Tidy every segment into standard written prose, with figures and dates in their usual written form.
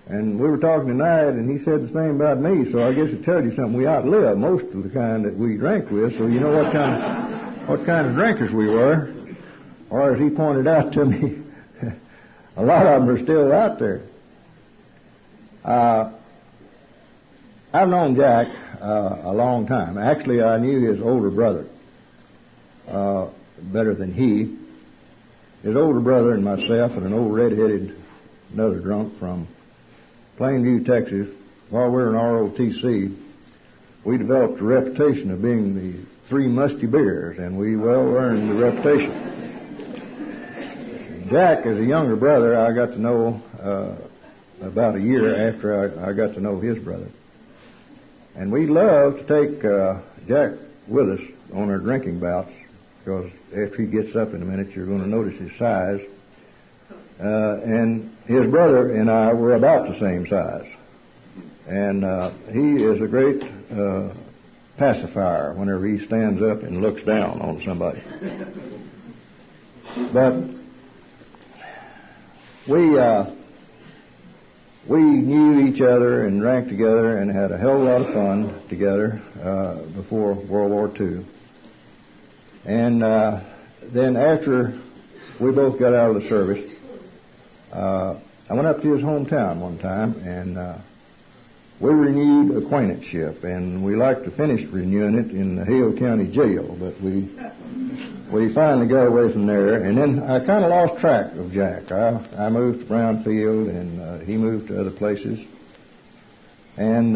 And we were talking tonight, and he said the same about me, so I guess it tells you something. We outlived most of the kind that we drank with, so you know what kind of drinkers we were. Or as he pointed out to me, a lot of them are still out there. I've known Jack a long time. Actually, I knew his older brother better than he. His older brother and myself and an old red-headed another drunk from Plainview, Texas, while we were in ROTC, we developed a reputation of being the three musty bears, and we well earned the reputation. Jack, as a younger brother, I got to know about a year after I got to know his brother. And we loved to take Jack with us on our drinking bouts, because after he gets up in a minute, you're going to notice his size. And his brother and I were about the same size. And he is a great pacifier whenever he stands up and looks down on somebody. But we knew each other and drank together and had a hell of a lot of fun together before World War II. And then after we both got out of the service, I went up to his hometown one time, and we renewed acquaintanceship, and we like to finish renewing it in the Hale County Jail, but we finally got away from there, and then I kind of lost track of Jack. I moved to Brownfield, and he moved to other places, and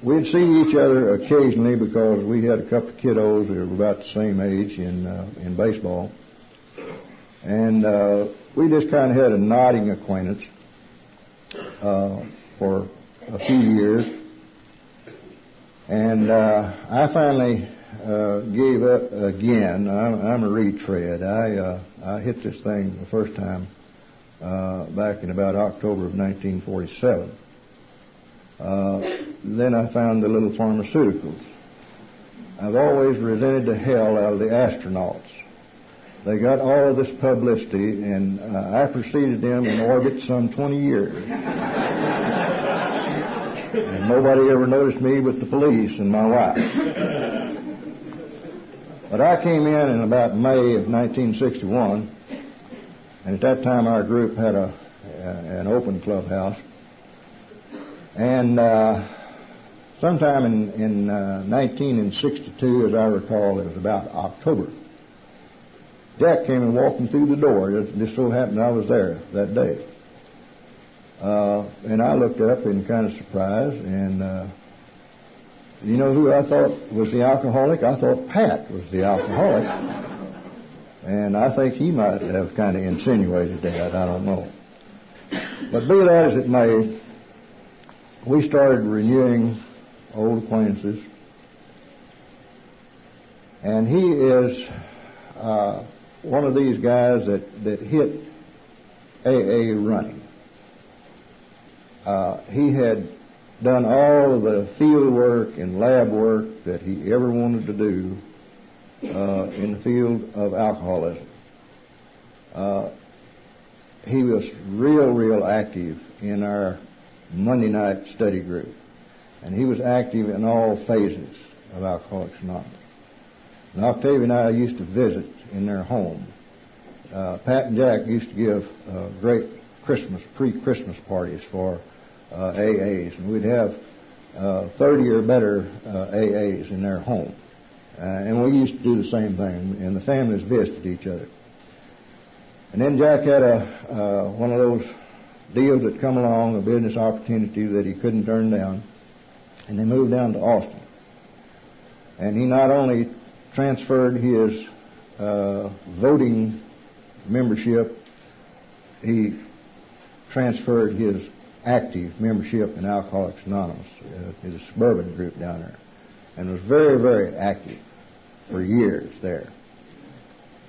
we'd see each other occasionally because we had a couple of kiddos that were about the same age in baseball, and we just kind of had a nodding acquaintance for a few years, and I finally gave up again. I'm a retread. I hit this thing the first time back in about October of 1947. Then I found the little pharmaceuticals. I've always resented the hell out of the astronauts. They got all of this publicity, and I preceded them in orbit some 20 years. And nobody ever noticed me but the police and my wife. But I came in about May of 1961, and at that time our group had an open clubhouse. And sometime in 1962, as I recall, it was about October, Jack came and walking through the door. It just so happened I was there that day. And I looked up in kind of surprise, and you know who I thought was the alcoholic? I thought Pat was the alcoholic. And I think he might have kind of insinuated that. I don't know. But be that as it may, we started renewing old acquaintances. And he is one of these guys that hit AA running. He had done all of the field work and lab work that he ever wanted to do in the field of alcoholism. He was real active in our Monday night study group, and he was active in all phases of Alcoholics Anonymous. And Octavia and I used to visit in their home. Pat and Jack used to give great pre-Christmas parties for AAs, and we'd have 30 or better AAs in their home. And we used to do the same thing, and the families visited each other. And then Jack had one of those deals that come along, a business opportunity that he couldn't turn down, and they moved down to Austin. And he not only transferred his voting membership, he transferred his active membership in Alcoholics Anonymous, in the suburban group down there, and was very active for years there.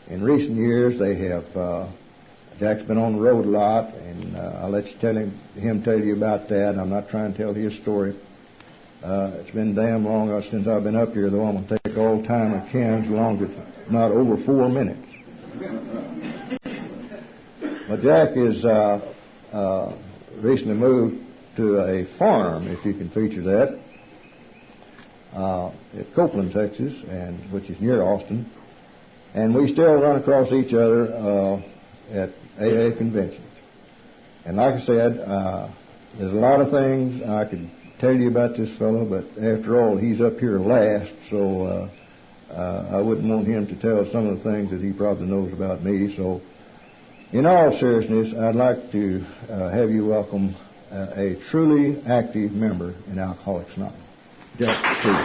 In recent years, they have Jack's been on the road a lot, and I'll let you him tell you about that. I'm not trying to tell his story. It's been damn long since I've been up here, though. I'm going to take all the time I can, as long as it's not over 4 minutes. But Jack is recently moved to a farm, if you can feature that, at Copeland, Texas, and which is near Austin. And we still run across each other at AA conventions. And like I said, there's a lot of things I could tell you about this fellow, but after all, he's up here last, so I wouldn't want him to tell some of the things that he probably knows about me. So, in all seriousness, I'd like to have you welcome a truly active member in Alcoholics Anonymous. Jack, please.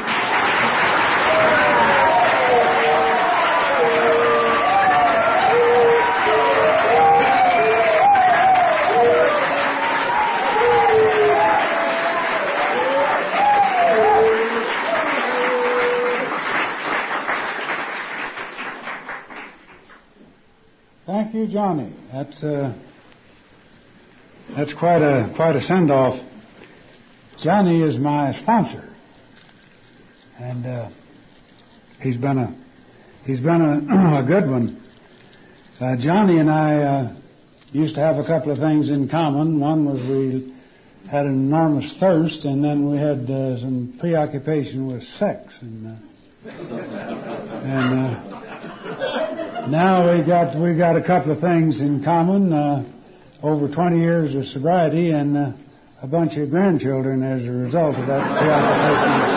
Thank you, Johnny. That's quite a send-off. Johnny is my sponsor, and he's been a good one. Johnny and I used to have a couple of things in common. One was we had an enormous thirst, and then we had some preoccupation with sex, and now we got a couple of things in common. Over 20 years of sobriety and a bunch of grandchildren as a result of that preoccupation with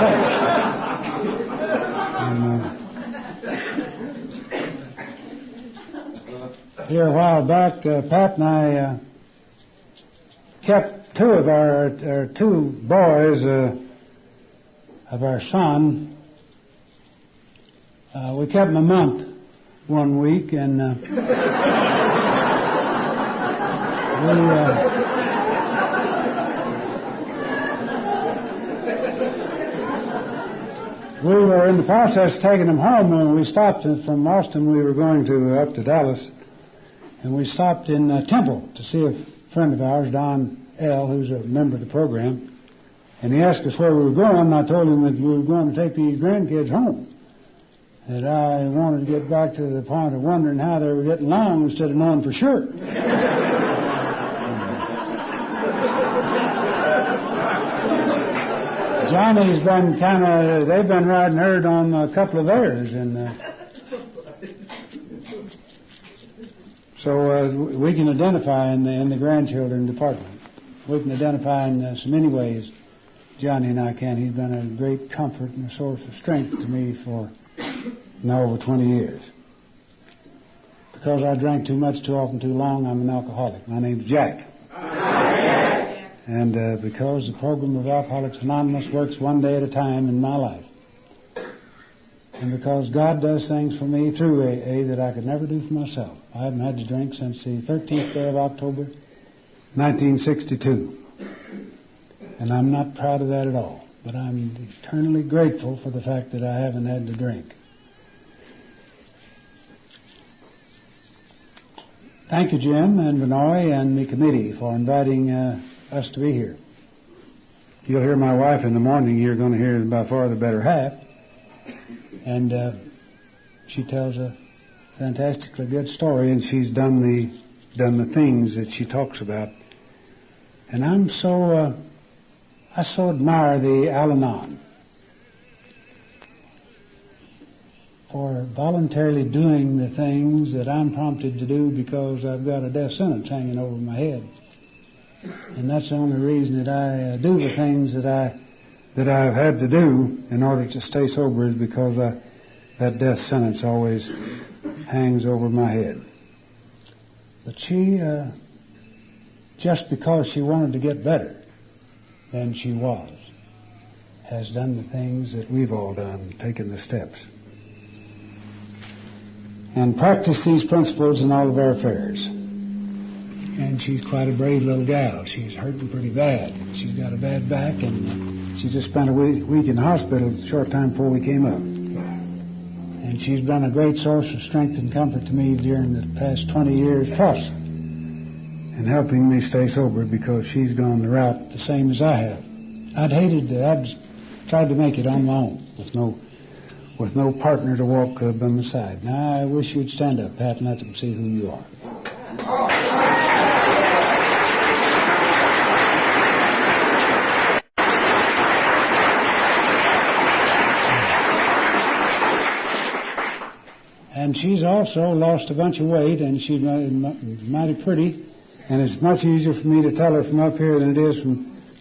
sex. Here a while back, Pat and I kept two of our two boys of our son. We kept them a month one week, and we were in the process of taking them home when we stopped from Austin. We were going up to Dallas, and we stopped in Temple to see a friend of ours, Don L., who's a member of the program, and he asked us where we were going, and I told him that we were going to take these grandkids home, that I wanted to get back to the point of wondering how they were getting along instead of knowing for sure. Johnny's been they've been riding herd on a couple of theirs, and so we can identify in the grandchildren department. We can identify in so many ways, Johnny and I can. He's been a great comfort and a source of strength to me for now over 20 years. Because I drank too much, too often, too long, I'm an alcoholic. My name's Jack. And because the program of Alcoholics Anonymous works one day at a time in my life, and because God does things for me through AA that I could never do for myself. I haven't had to drink since the 13th day of October, 1962. And I'm not proud of that at all. But I'm eternally grateful for the fact that I haven't had to drink. Thank you, Jim and Benoit and the committee for inviting us to be here. You'll hear my wife in the morning. You're going to hear by far the better half. And she tells a fantastically good story, and she's done the things that she talks about. And I so admire the Al-Anon for voluntarily doing the things that I'm prompted to do because I've got a death sentence hanging over my head. And that's the only reason that I do the things that I've had to do in order to stay sober, is because that death sentence always hangs over my head. But she, just because she wanted to get better than she was, has done the things that we've all done, taken the steps, and practiced these principles in all of our affairs. And she's quite a brave little gal. She's hurting pretty bad. She's got a bad back, and she just spent a week in the hospital a short time before we came up. And she's been a great source of strength and comfort to me during the past 20 years plus, in helping me stay sober, because she's gone the route the same as I have. I'd tried to make it on my own with no partner to walk by my side. Now I wish you'd stand up, Pat, and let them see who you are. And she's also lost a bunch of weight, and she's mighty pretty. And it's much easier for me to tell her from up here than it is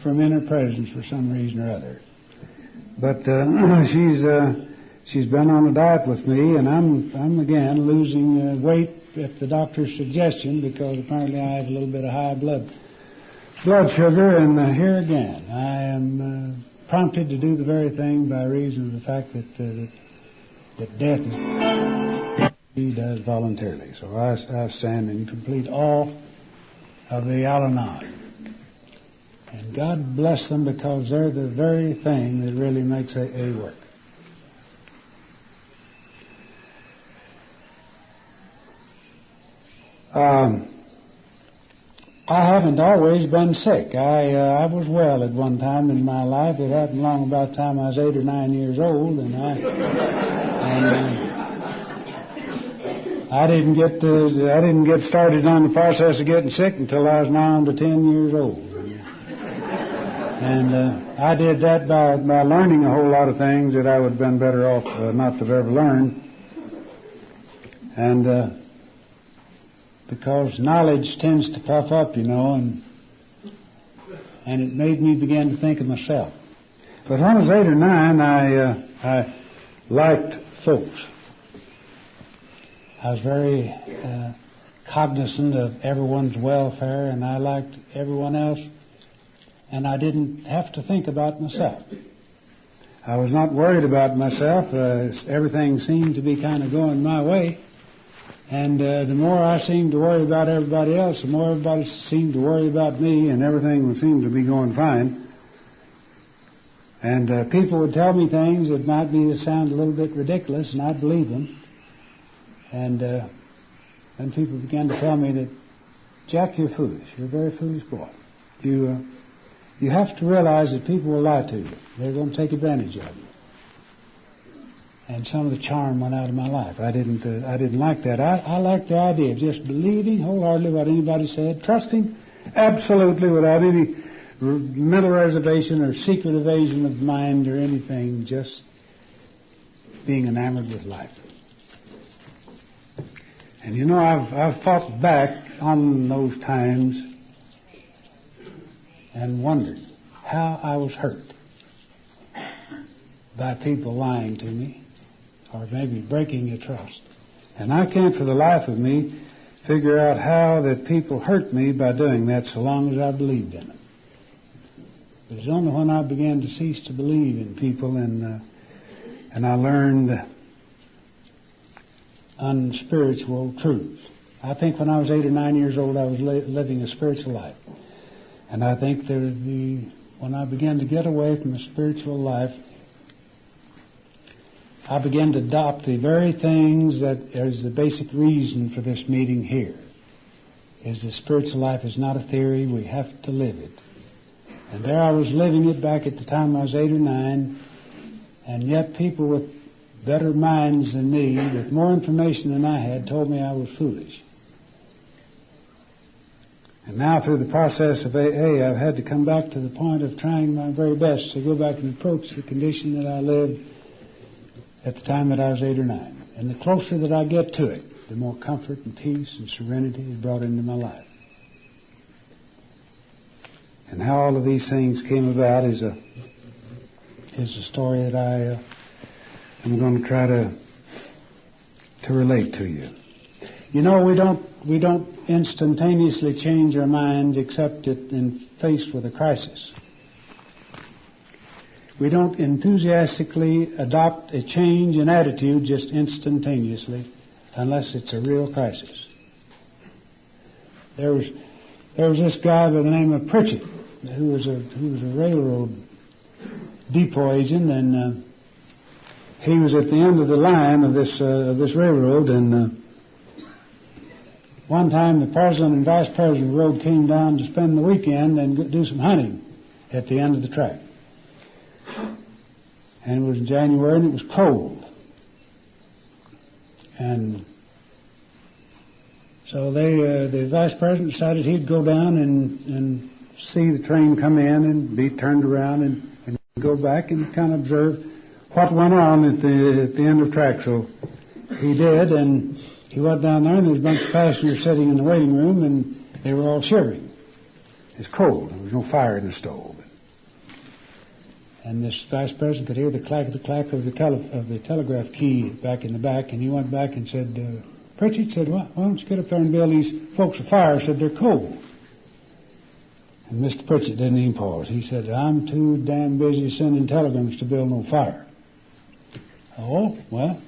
from in her presence for some reason or other. But she's been on a diet with me, and I'm again losing weight at the doctor's suggestion, because apparently I have a little bit of high blood sugar. And here again, I am prompted to do the very thing by reason of the fact that death is he does voluntarily. So I stand in complete awe of the Al-Anon. And God bless them, because they're the very thing that really makes AA work. I haven't always been sick. I was well at one time in my life. It happened long about the time I was 8 or 9 years old, and I didn't get started on the process of getting sick until I was 9 to 10 years old. And I did that by learning a whole lot of things that I would have been better off not to have ever learned. And because knowledge tends to puff up, and it made me begin to think of myself. But when I was 8 or 9, I liked folks. I was very cognizant of everyone's welfare, and I liked everyone else, and I didn't have to think about myself. I was not worried about myself. Everything seemed to be kind of going my way. And the more I seemed to worry about everybody else, the more everybody seemed to worry about me, and everything seemed to be going fine. And people would tell me things that might sound a little bit ridiculous, and I'd believe them. And then people began to tell me that, Jack, you're foolish. You're a very foolish boy. You have to realize that people will lie to you. They're going to take advantage of you. And some of the charm went out of my life. I didn't like that. I liked the idea of just believing wholeheartedly what anybody said, trusting absolutely without any mental reservation or secret evasion of mind or anything, just being enamored with life. And I've thought back on those times and wondered how I was hurt by people lying to me, or maybe breaking your trust. And I can't for the life of me figure out how that people hurt me by doing that, so long as I believed in them. It was only when I began to cease to believe in people and I learned unspiritual truths. I think when I was 8 or 9 years old, I was living a spiritual life. And I think when I began to get away from a spiritual life, I began to adopt the very things that is the basic reason for this meeting here. Is the spiritual life is not a theory, we have to live it. And there I was living it back at the time I was 8 or 9, and yet people with better minds than me, with more information than I had, told me I was foolish. And now through the process of AA, I've had to come back to the point of trying my very best to go back and approach the condition that I lived at the time that I was 8 or 9. And the closer that I get to it, the more comfort and peace and serenity is brought into my life. And how all of these things came about is a story that I am going to try to relate to you. We don't instantaneously change our minds except in faced with a crisis. We don't enthusiastically adopt a change in attitude just instantaneously unless it's a real crisis. There was this guy by the name of Pritchett who was a railroad depot agent, and he was at the end of the line of this railroad, and one time the president and vice president of the road came down to spend the weekend and do some hunting at the end of the track. And it was in January, and it was cold. And so the vice president decided he'd go down and see the train come in and be turned around and go back and kind of observe what went on at the end of the track. So he did, and he went down there, and there was a bunch of passengers sitting in the waiting room, and they were all shivering. It's cold. There was no fire in the stove. And this vice president could hear the clack of the telegraph key back in the back, and he went back and said, Pritchett said, why don't you get up there and build these folks a fire? Said, they're cold. And Mr. Pritchett didn't even pause. He said, I'm too damn busy sending telegrams to build no fire. Oh, well,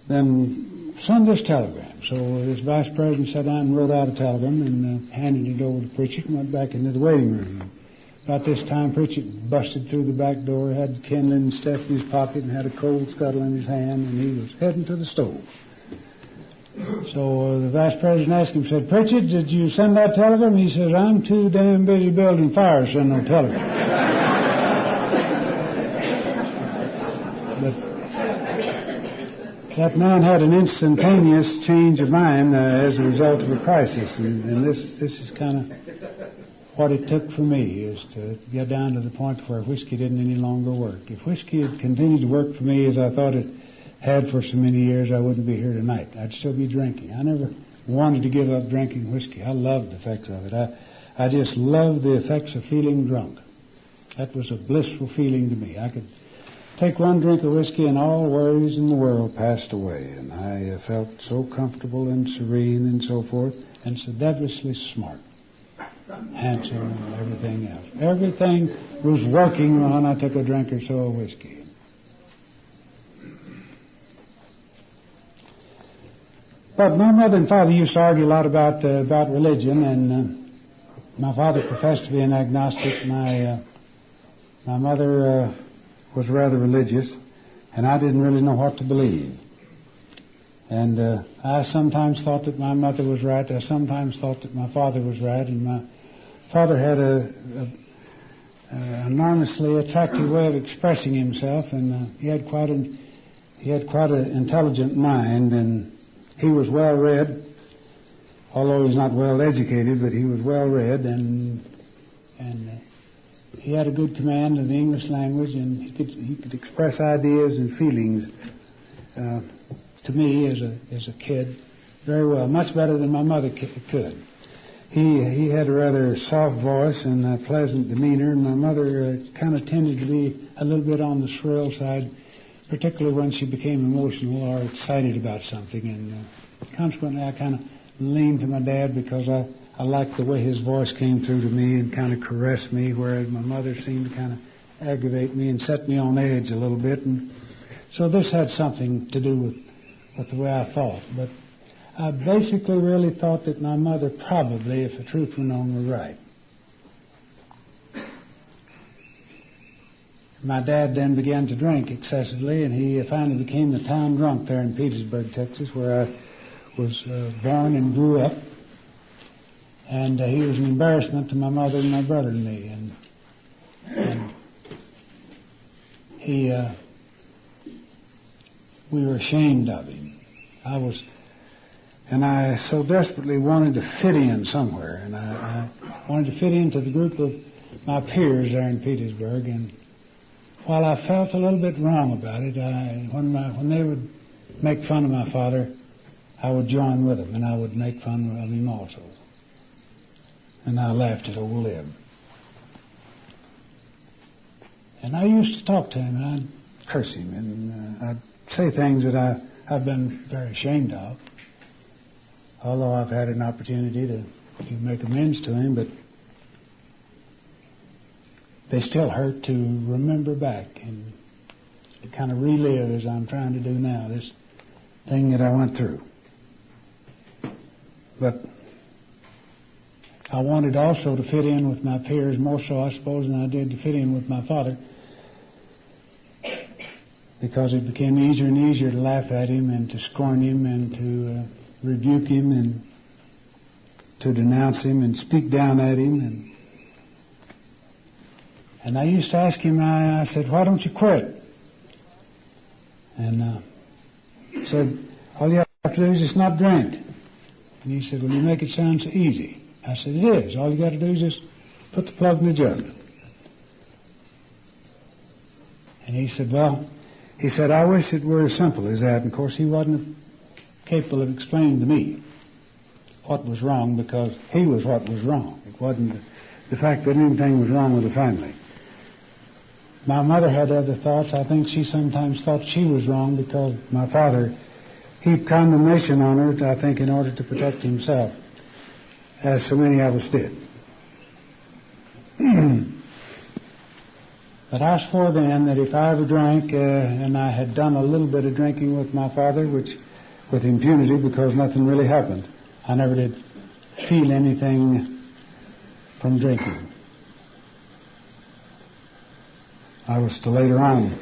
then send this telegram. So this vice president sat down and wrote out a telegram and handed it over to Pritchett and went back into the waiting room. About this time, Pritchett busted through the back door, had kindling and stuff in his pocket, and had a coal scuttle in his hand, and he was heading to the stove. So the vice president asked him, said, Pritchett, did you send that telegram? He says, I'm too damn busy building fires to send no telegram. But that man had an instantaneous change of mind as a result of a crisis, and this is kind of what it took for me, is to get down to the point where whiskey didn't any longer work. If whiskey had continued to work for me as I thought it had for so many years, I wouldn't be here tonight. I'd still be drinking. I never wanted to give up drinking whiskey. I loved the effects of it. I just loved the effects of feeling drunk. That was a blissful feeling to me. I could take one drink of whiskey and all worries in the world passed away, and I felt so comfortable and serene and so forth, and so devilishly smart, handsome, and everything else. Everything was working when I took a drink or so of whiskey. But my mother and father used to argue a lot about religion, and my father professed to be an agnostic. My mother was rather religious, and I didn't really know what to believe. And I sometimes thought that my mother was right. I sometimes thought that my father was right, and my father had an enormously attractive way of expressing himself, and he had quite an intelligent mind, and he was well read, although he's not well educated, but he was well read, and he had a good command of the English language, and he could express ideas and feelings to me as a kid very well, much better than my mother could. He had a rather soft voice and a pleasant demeanor, and my mother kind of tended to be a little bit on the shrill side, particularly when she became emotional or excited about something. And consequently, I kind of leaned to my dad because I liked the way his voice came through to me and kind of caressed me, whereas my mother seemed to kind of aggravate me and set me on edge a little bit. And so this had something to do with the way I thought. But I basically really thought that my mother probably, if the truth were known, were right. My dad then began to drink excessively, and he finally became the town drunk there in Petersburg, Texas, where I was born and grew up. And he was an embarrassment to my mother and my brother and me. And we were ashamed of him. I so desperately wanted to fit in somewhere, and I wanted to fit into the group of my peers there in Petersburg. And while I felt a little bit wrong about it, when they would make fun of my father, I would join with them, and I would make fun of him also. And I laughed at old Lib. And I used to talk to him, and I'd curse him, and I'd say things that I've been very ashamed of, although I've had an opportunity to make amends to him, but they still hurt to remember back and to kind of relive, as I'm trying to do now, this thing that I went through. But I wanted also to fit in with my peers, more so, I suppose, than I did to fit in with my father, because it became easier and easier to laugh at him and to scorn him and to rebuke him and to denounce him and speak down at him. And I used to ask him, I said, why don't you quit? And he said, all you have to do is just not drink. And he said, well, you make it sound so easy. I said, it is. All you got to do is just put the plug in the jug. And he said, well, He said, I wish it were as simple as that. And of course, he wasn't capable of explaining to me what was wrong, because he was what was wrong. It wasn't the fact that anything was wrong with the family. My mother had other thoughts. I think she sometimes thought she was wrong because my father heaped condemnation on her, I think, in order to protect himself, as so many of us did. But I swore then that if I ever drank, and I had done a little bit of drinking with my father, which with impunity because nothing really happened, I never did feel anything from drinking. I was to later on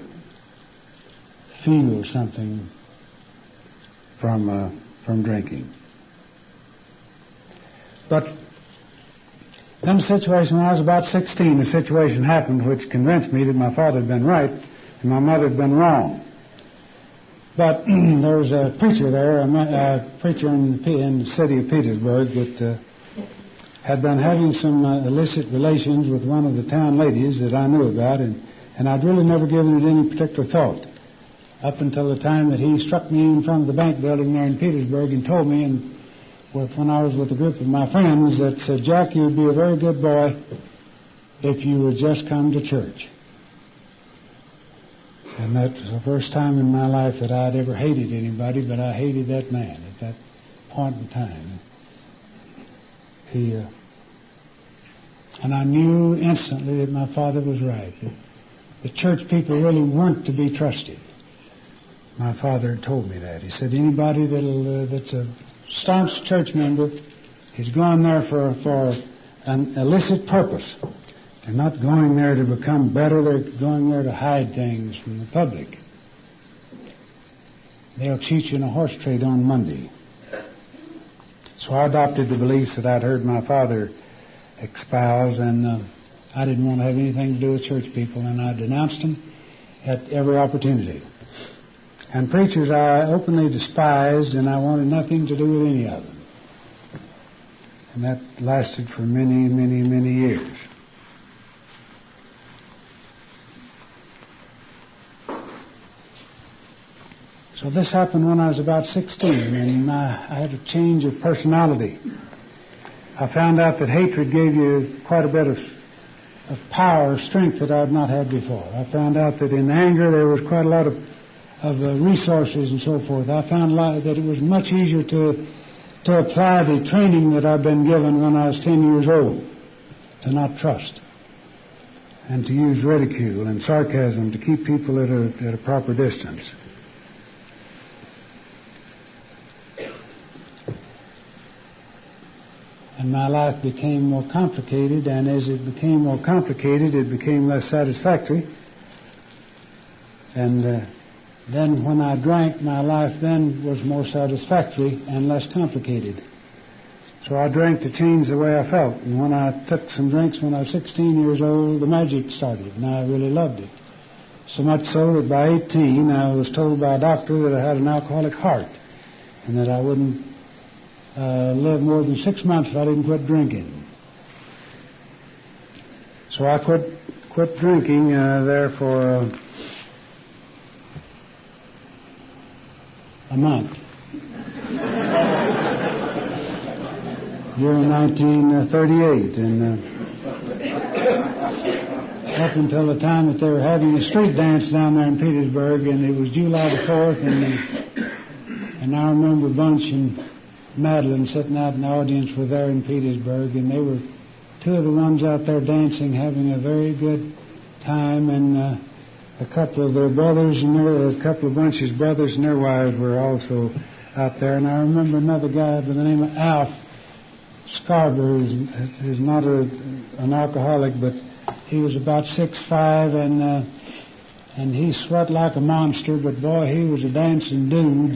feel something from drinking. But in the situation when I was about 16, a situation happened which convinced me that my father had been right and my mother had been wrong. But there was a preacher there, a preacher in the city of Petersburg that had been having some illicit relations with one of the town ladies that I knew about, and I'd really never given it any particular thought up until the time that he struck me in front of the bank building there in Petersburg and told me, and when I was with a group of my friends, that said, Jack, you would be a very good boy if you would just come to church. And that was the first time in my life that I'd ever hated anybody, but I hated that man at that point in time. And I knew instantly that my father was right. The church people really weren't to be trusted. My father had told me that. He said, anybody that's a staunch church member is going there for an illicit purpose. They're not going there to become better. They're going there to hide things from the public. They'll cheat you in a horse trade on Monday. So I adopted the beliefs that I'd heard my father espouse, and I didn't want to have anything to do with church people, and I denounced them at every opportunity. And preachers I openly despised, and I wanted nothing to do with any of them. And that lasted for many, many, many years. So this happened when I was about 16, and I had a change of personality. I found out that hatred gave you quite a bit of power, strength that I had not had before. I found out that in anger there was quite a lot of resources and so forth. I found that it was much easier to apply the training that I'd been given when I was 10 years old, to not trust, and to use ridicule and sarcasm to keep people at a proper distance. And my life became more complicated, and as it became more complicated, it became less satisfactory. And then when I drank, my life then was more satisfactory and less complicated. So I drank to change the way I felt. And when I took some drinks when I was 16 years old, the magic started, and I really loved it. So much so that by 18, I was told by a doctor that I had an alcoholic heart, and that I wouldn't live more than 6 months if I didn't quit drinking. So I quit drinking there for a month. During 1938, and up until the time that they were having a street dance down there in Petersburg, and it was July the 4th, and I remember Bunch and Madeline sitting out in the audience were there in Petersburg, and they were two of the ones out there dancing, having a very good time, and a couple of their brothers and a couple of Bunch's brothers and their wives were also out there. And I remember another guy by the name of Alf Scarborough, who's not an alcoholic, but he was about 6'5", and he sweat like a monster, but boy, he was a dancing dude.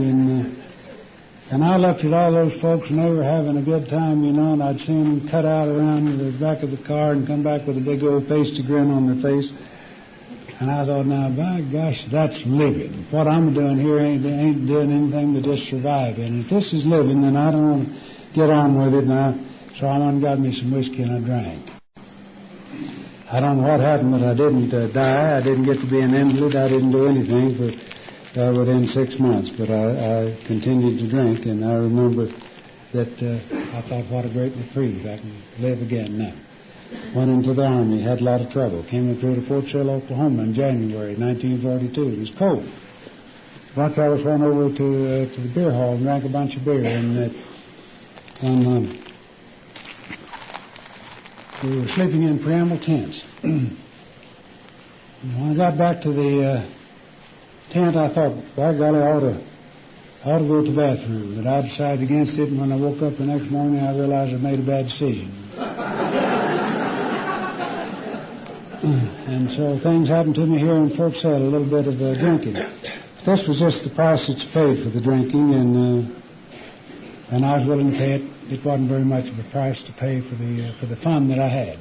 And I looked at all those folks, and they were having a good time, you know, and I'd see them cut out around the back of the car and come back with a big old pasty grin on their face. And I thought, now, by gosh, that's living. What I'm doing here ain't doing anything but just surviving. If this is living, then I don't want to get on with it now. So I went and got me some whiskey, and I drank. I don't know what happened, but I didn't die. I didn't get to be an invalid. I didn't do anything for within 6 months, but I continued to drink, and I remember that I thought, what a great reprieve. I can live again now. Went into the Army, had a lot of trouble. Came through to Fort Sill, Oklahoma in January 1942. It was cold. Once I was run over to the beer hall and drank a bunch of beer, and we were sleeping in preamble tents. And when I got back to the tent, I thought, by golly, I ought to go to the bathroom. But I decided against it, and when I woke up the next morning, I realized I made a bad decision. And so things happened to me here in Fort Sill, a little bit of drinking. This was just the price that you paid for the drinking, and I was willing to pay it. It wasn't very much of a price to pay for the fun that I had,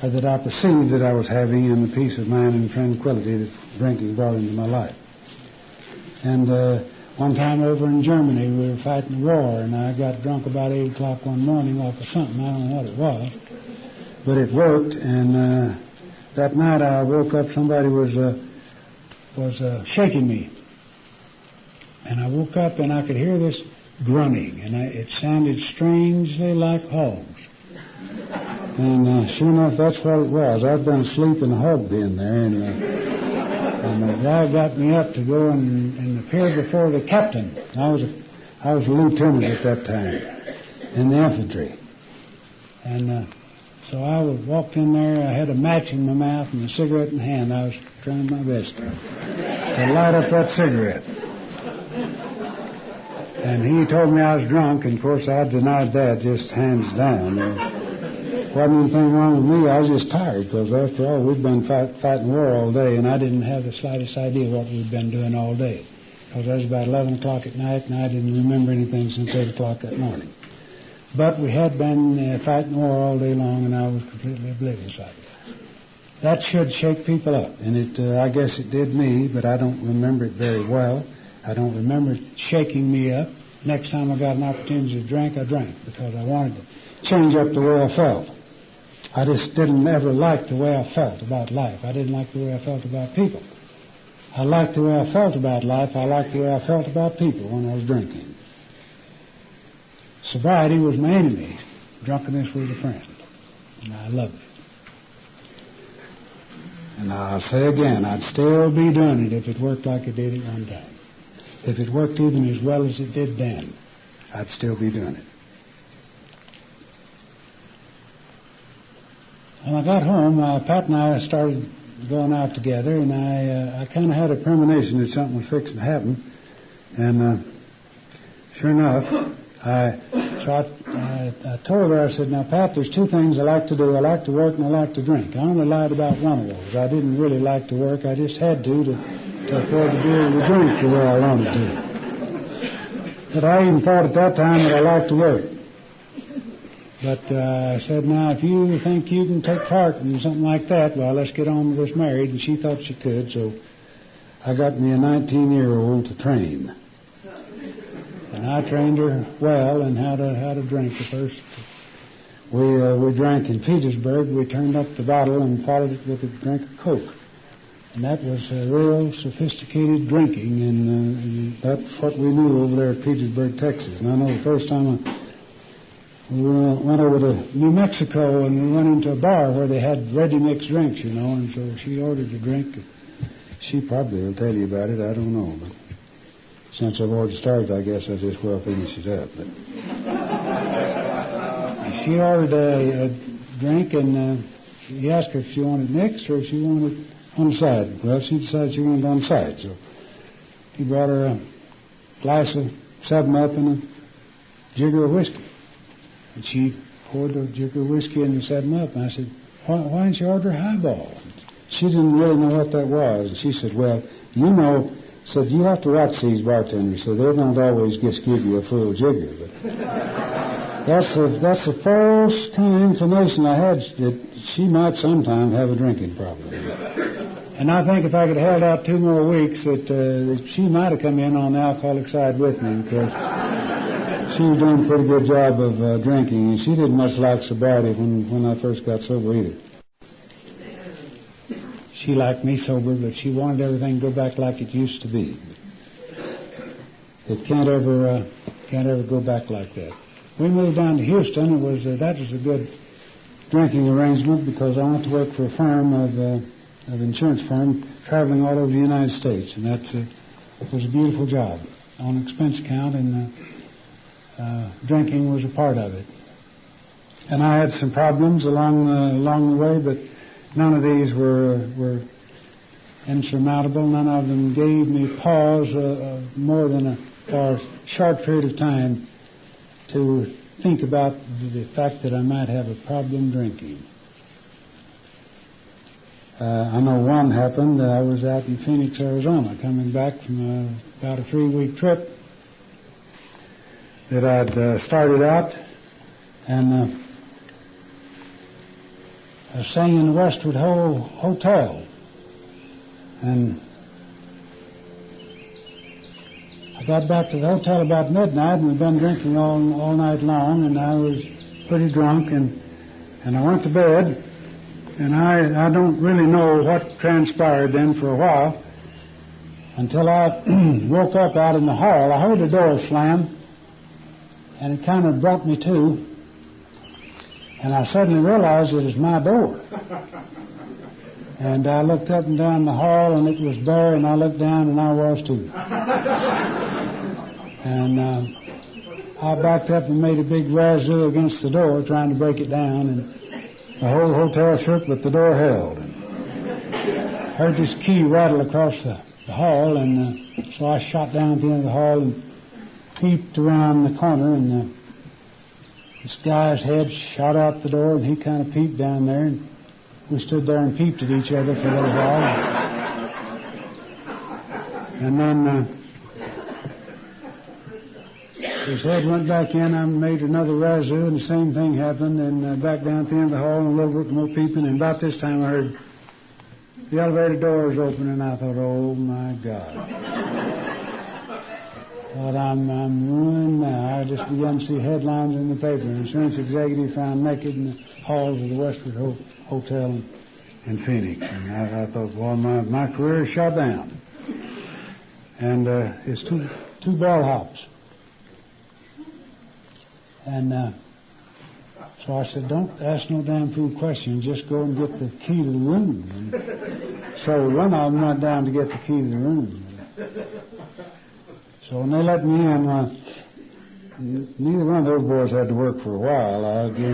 or that I perceived that I was having, and the peace of mind and tranquility that drinking brought into my life. And one time over in Germany, we were fighting a war, and I got drunk about 8 o'clock one morning off of something. I don't know what it was, but it worked. And that night I woke up. Somebody was shaking me, and I woke up and I could hear this grunting, and it sounded strangely like hogs. And sure enough, that's what it was. I'd been asleep in the hog pen there, and the guy got me up to go and appear before the captain. I was a lieutenant at that time in the infantry, and so I walked in there. I had a match in my mouth and a cigarette in hand. I was trying my best to light up that cigarette. And he told me I was drunk, and of course I denied that, just hands down. There wasn't anything wrong with me. I was just tired, because after all, we'd been fighting war all day, and I didn't have the slightest idea what we'd been doing all day, because it was about 11 o'clock at night, and I didn't remember anything since 8 o'clock that morning. But we had been fighting war all day long, and I was completely oblivious of it. That should shake people up, and I guess it did me, but I don't remember it very well. I don't remember it shaking me up. Next time I got an opportunity to drink, I drank, because I wanted to change up the way I felt. I just didn't ever like the way I felt about life. I didn't like the way I felt about people. I liked the way I felt about life. I liked the way I felt about people when I was drinking. Sobriety was my enemy. Drunkenness was a friend. And I loved it. And I'll say again, I'd still be doing it if it worked like it did at one time. If it worked even as well as it did then, I'd still be doing it. When I got home, Pat and I started going out together, and I kind of had a premonition that something was fixing to happen. And sure enough, I told her, I said, now, Pat, there's 2 things I like to do. I like to work and I like to drink. I only lied about one of those. I didn't really like to work. I just had to afford to be able to drink the way I wanted to. But I even thought at that time that I liked to work. But I said, now, if you think you can take part in something like that, well, let's get on with this married. And she thought she could, so I got me a 19-year-old to train. And I trained her well in how to drink. The first we drank in Petersburg. We turned up the bottle and followed it with a drink of Coke. And that was real sophisticated drinking, and that's what we knew over there at Petersburg, Texas. And I know the first time we went over to New Mexico, and we went into a bar where they had ready-mix drinks, and so she ordered a drink. She probably will tell you about it, I don't know. But since I've already started, I guess I just well finish it up. But she ordered a drink, and he asked her if she wanted mixed or if she wanted on the side. Well, she decided she wanted on the side, so he brought her a glass of 7-Up and a jigger of whiskey. And she poured the jigger of whiskey in the 7-Up, and I said, why didn't you order a highball? She didn't really know what that was. And she said, well, said, you have to watch these bartenders, so they don't always just give you a full jigger. But that's the first kind of inclination I had that she might sometime have a drinking problem. And I think if I could have held out 2 more weeks, that she might have come in on the alcoholic side with me, because she was doing a pretty good job of drinking, and she didn't much like sobriety when I first got sober either. She liked me sober, but she wanted everything to go back like it used to be. it can't ever go back like that. We moved down to Houston. That was a good drinking arrangement because I went to work for a firm of insurance firm traveling all over the United States, and it was a beautiful job on expense account, and drinking was a part of it. And I had some problems along the way, but none of these were insurmountable. None of them gave me pause more than for a short period of time to think about the fact that I might have a problem drinking. I know one happened. I was out in Phoenix, Arizona, coming back from about a 3-week trip that I'd started out, and I was staying in the Westwood Hotel, and I got back to the hotel about midnight, and we'd been drinking all night long, and I was pretty drunk, and I went to bed, and I don't really know what transpired then for a while until I woke up out in the hall. I heard the door slam, and it kind of brought me to, and I suddenly realized it was my door. And I looked up and down the hall, and it was bare, and I looked down, and I was too. And I backed up and made a big razoo against the door, trying to break it down, and the whole hotel shook, but the door held. And I heard this key rattle across the hall, and so I shot down at the end of the hall and peeped around the corner, and this guy's head shot out the door, and he kind of peeped down there, and we stood there and peeped at each other for a little while. And then his head went back in. I made another razoo, and the same thing happened, and back down at the end of the hall, and a little bit more peeping, and about this time I heard the elevator doors open, and I thought, oh, my God. But I'm ruined now. I just began to see headlines in the paper. An insurance executive found naked in the halls of the Westwood Hotel in Phoenix. And I thought, well, my career is shot down. And it's two bellhops. And so I said, don't ask no damn fool questions. Just go and get the key to the room. And so one of them went down to get the key to the room. So when they let me in, neither one of those boys had to work for a while, I guarantee you.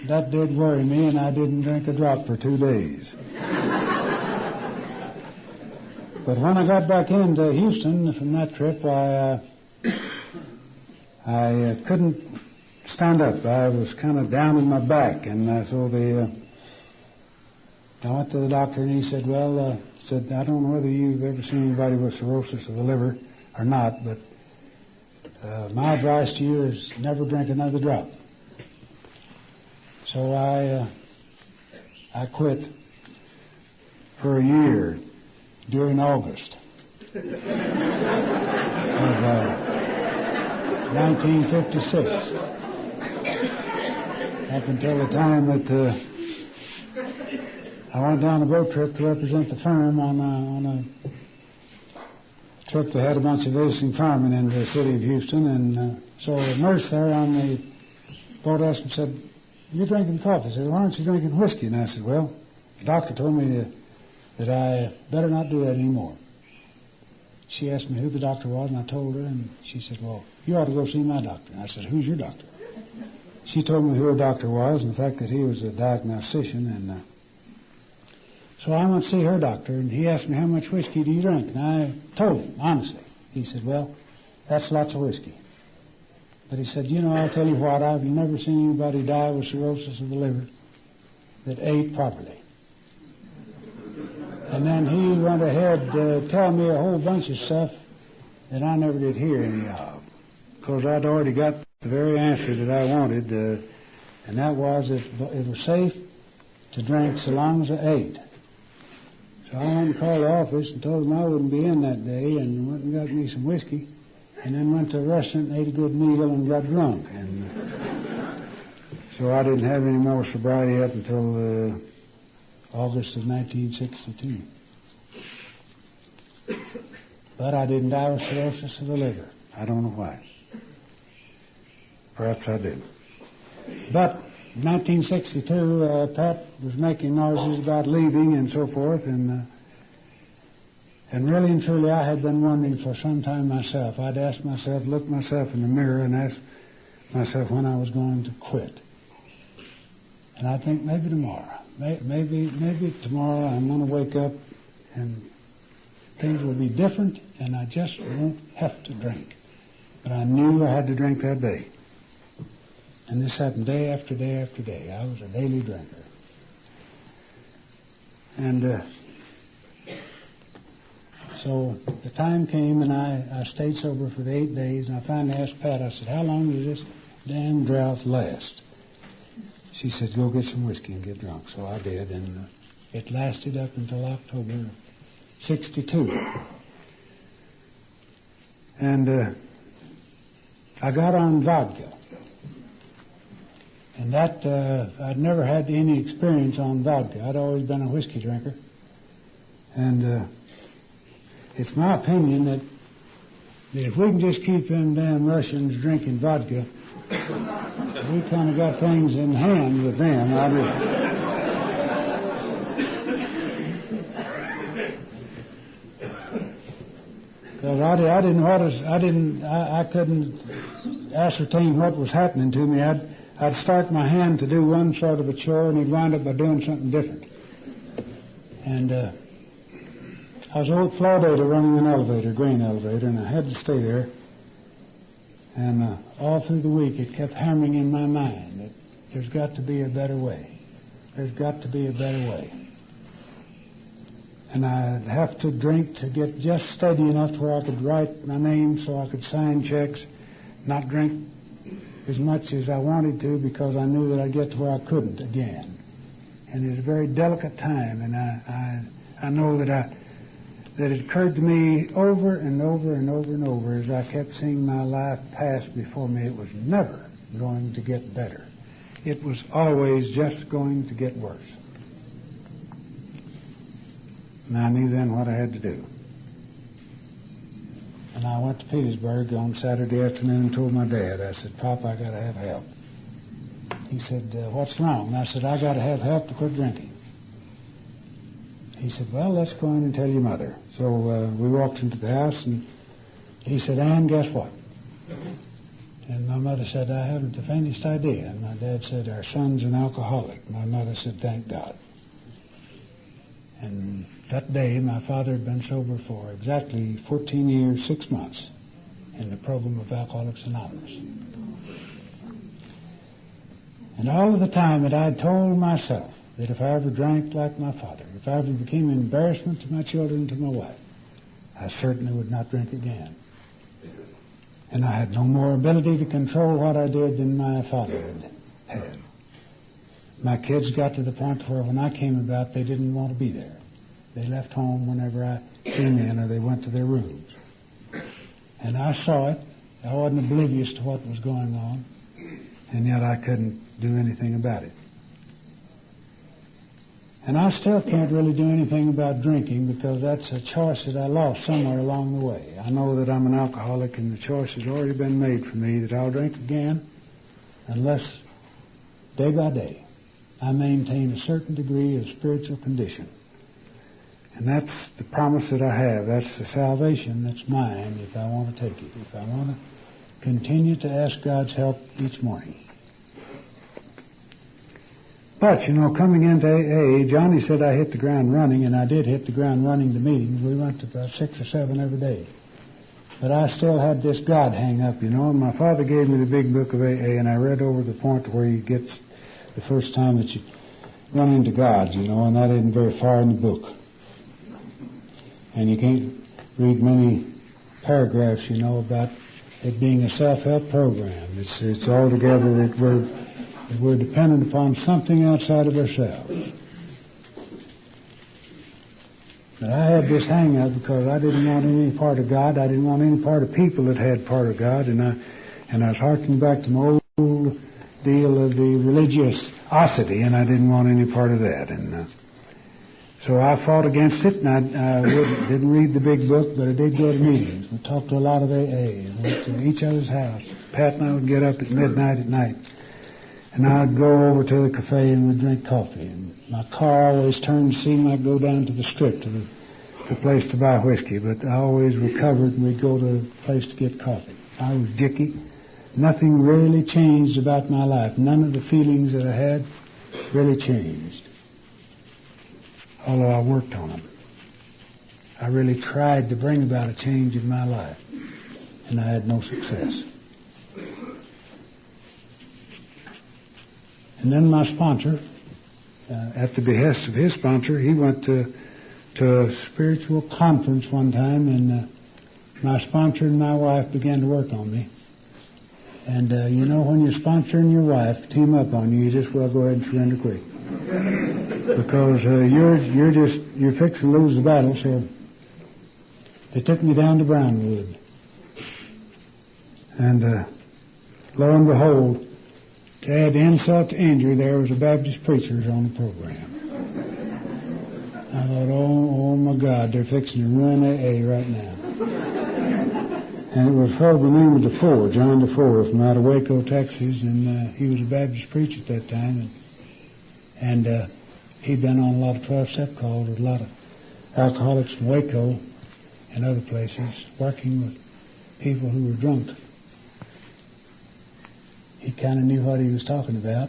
That did worry me, and I didn't drink a drop for 2 days. But when I got back into Houston from that trip, I couldn't stand up. I was kind of down in my back, and so I went to the doctor, and he said, well, I don't know whether you've ever seen anybody with cirrhosis of the liver or not, but my advice to you is never drink another drop. So I quit for a year. During August of 1956, up until the time that I went down a boat trip to represent the firm on a trip that had a bunch of visiting firemen in the city of Houston, and so a nurse there on the boat asked me, said, "You're drinking coffee?" I said, "Why aren't you drinking whiskey?" And I said, "Well, the doctor told me that I better not do that anymore." She asked me who the doctor was, and I told her, and she said, "Well, you ought to go see my doctor." And I said, "Who's your doctor?" She told me who her doctor was, and the fact that he was a diagnostician, and so I went to see her doctor, and he asked me, "How much whiskey do you drink?" And I told him, honestly. He said, "Well, that's lots of whiskey." But he said, "I'll tell you what, I've never seen anybody die with cirrhosis of the liver that ate properly." And then he went ahead to tell me a whole bunch of stuff that I never did hear any of, because I'd already got the very answer that I wanted, and that was that it was safe to drink so long as I ate. So I went and called the office and told them I wouldn't be in that day, and went and got me some whiskey, and then went to a restaurant and ate a good meal and got drunk. And so I didn't have any more sobriety up until August of 1962. But I didn't die of cirrhosis of the liver. I don't know why. Perhaps I did. But in 1962, Pat was making noises about leaving and so forth, and really and truly I had been wondering for some time myself. I'd asked myself, looked myself in the mirror and asked myself when I was going to quit. And I think maybe tomorrow. Maybe tomorrow I'm going to wake up and things will be different and I just won't have to drink. But I knew I had to drink that day. And this happened day after day after day. I was a daily drinker. And so the time came and I stayed sober for the 8 days, and I finally asked Pat, I said, how long does this damn drought last? She said, go get some whiskey and get drunk. So I did, and it lasted up until October 62. And I got on vodka. And that, I'd never had any experience on vodka. I'd always been a whiskey drinker. And it's my opinion that if we can just keep them damn Russians drinking vodka, we kind of got things in hand with them. Because I couldn't ascertain what was happening to me. I'd start my hand to do one sort of a chore, and he'd wind up by doing something different. And I was old Florida running an elevator, grain elevator, and I had to stay there. And all through the week, it kept hammering in my mind that there's got to be a better way. There's got to be a better way. And I'd have to drink to get just steady enough to where I could write my name so I could sign checks, not drink as much as I wanted to because I knew that I'd get to where I couldn't again. And it was a very delicate time, and I know that it occurred to me over and over and over and over as I kept seeing my life pass before me. It was never going to get better. It was always just going to get worse. And I knew then what I had to do. And I went to Petersburg on Saturday afternoon and told my dad. I said, Pop, I got to have help. He said, what's wrong? And I said, I got to have help to quit drinking. He said, well, let's go in and tell your mother. So we walked into the house, and he said, Ann, guess what? And my mother said, I haven't the faintest idea. And my dad said, our son's an alcoholic. My mother said, thank God. And that day, my father had been sober for exactly 14 years, 6 months in the program of Alcoholics Anonymous. And all of the time that I'd told myself that if I ever drank like my father, if I ever became an embarrassment to my children, to my wife, I certainly would not drink again. And I had no more ability to control what I did than my father had. My kids got to the point where when I came about, they didn't want to be there. They left home whenever I came in, or they went to their rooms. And I saw it. I wasn't oblivious to what was going on, and yet I couldn't do anything about it. And I still can't really do anything about drinking because that's a choice that I lost somewhere along the way. I know that I'm an alcoholic, and the choice has already been made for me that I'll drink again unless, day by day, I maintain a certain degree of spiritual condition. And that's the promise that I have. That's the salvation that's mine if I want to take it, if I want to continue to ask God's help each morning. But, you know, coming into AA, Johnny said I hit the ground running, and I did hit the ground running to meetings. We went to about 6 or 7 every day. But I still had this God hang up, you know, and my father gave me the big book of AA, and I read over the point where he gets the first time that you run into God, you know, and that isn't very far in the book. And you can't read many paragraphs, you know, about it being a self-help program. It's altogether that we're dependent upon something outside of ourselves. But I had this hang-up because I didn't want any part of God. I didn't want any part of people that had part of God. And I was harking back to my old deal of the religiosity, and I didn't want any part of that. And so I fought against it, and I didn't read the big book, but I did go to meetings. We talked to a lot of AA, and went to each other's house. Pat and I would get up at midnight at night, and I'd go over to the cafe and we'd drink coffee. And my car always turned, seemed like go down to the strip, to the place to buy whiskey, but I always recovered and we'd go to the place to get coffee. I was jicky. Nothing really changed about my life. None of the feelings that I had really changed, although I worked on them. I really tried to bring about a change in my life, and I had no success. And then my sponsor, at the behest of his sponsor, he went to a spiritual conference one time, and my sponsor and my wife began to work on me. And you know, when your sponsor and your wife team up on you, you just well go ahead and surrender quick, because you're fixing to lose the battle. So they took me down to Brownwood, and lo and behold, to add insult to injury, there was a Baptist preacher on the program. I thought, oh my God, they're fixing to ruin AA right now. And it was a fellow by the name of DeFore, John DeFore, from out of Waco, Texas, and he was a Baptist preacher at that time, and he'd been on a lot of 12-step calls with a lot of alcoholics from Waco and other places, working with people who were drunk. He kind of knew what he was talking about.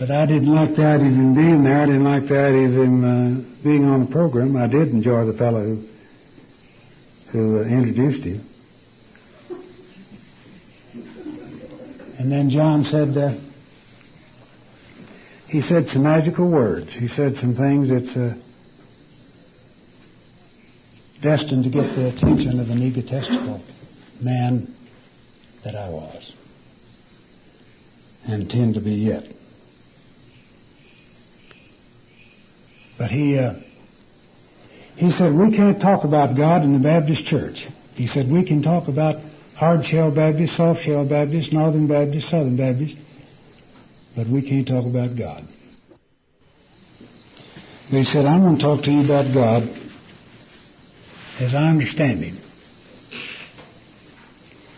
But I didn't like the idea of him being there. I didn't like the idea of him being on the program. I did enjoy the fellow who introduced him. And then John said, he said some magical words. He said some things that's destined to get the attention of an egotistical man that I was, and tend to be yet. But he said, we can't talk about God in the Baptist church. He said, we can talk about hard shell Baptist, soft shell Baptist, Northern Baptist, Southern Baptist, but we can't talk about God. But he said, I'm going to talk to you about God as I understand Him.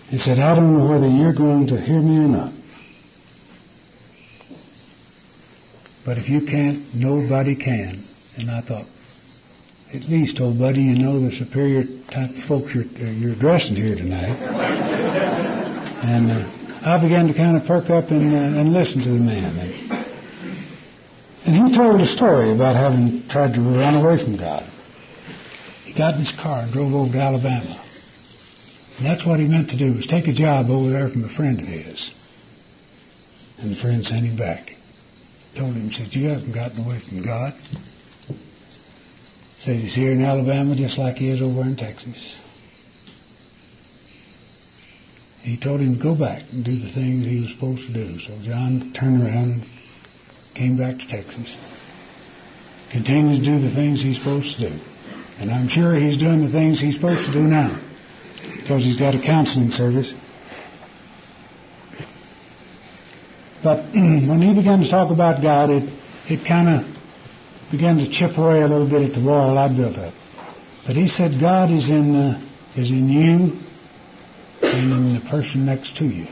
He said, I don't know whether you're going to hear me or not. But if you can't, nobody can. And I thought, at least, old buddy, you know the superior type of folks you're addressing here tonight. And I began to kind of perk up and listen to the man. And he told a story about having tried to run away from God. He got in his car and drove over to Alabama. And that's what he meant to do, was take a job over there from a friend of his. And the friend sent him back. Told him, said, you haven't gotten away from God. Said he's here in Alabama just like he is over in Texas. He told him to go back and do the things he was supposed to do. So John turned around and came back to Texas. Continued to do the things he's supposed to do. And I'm sure he's doing the things he's supposed to do now, because he's got a counseling service. But when he began to talk about God, it kind of began to chip away a little bit at the wall I built up. But he said God is in you and in the person next to you.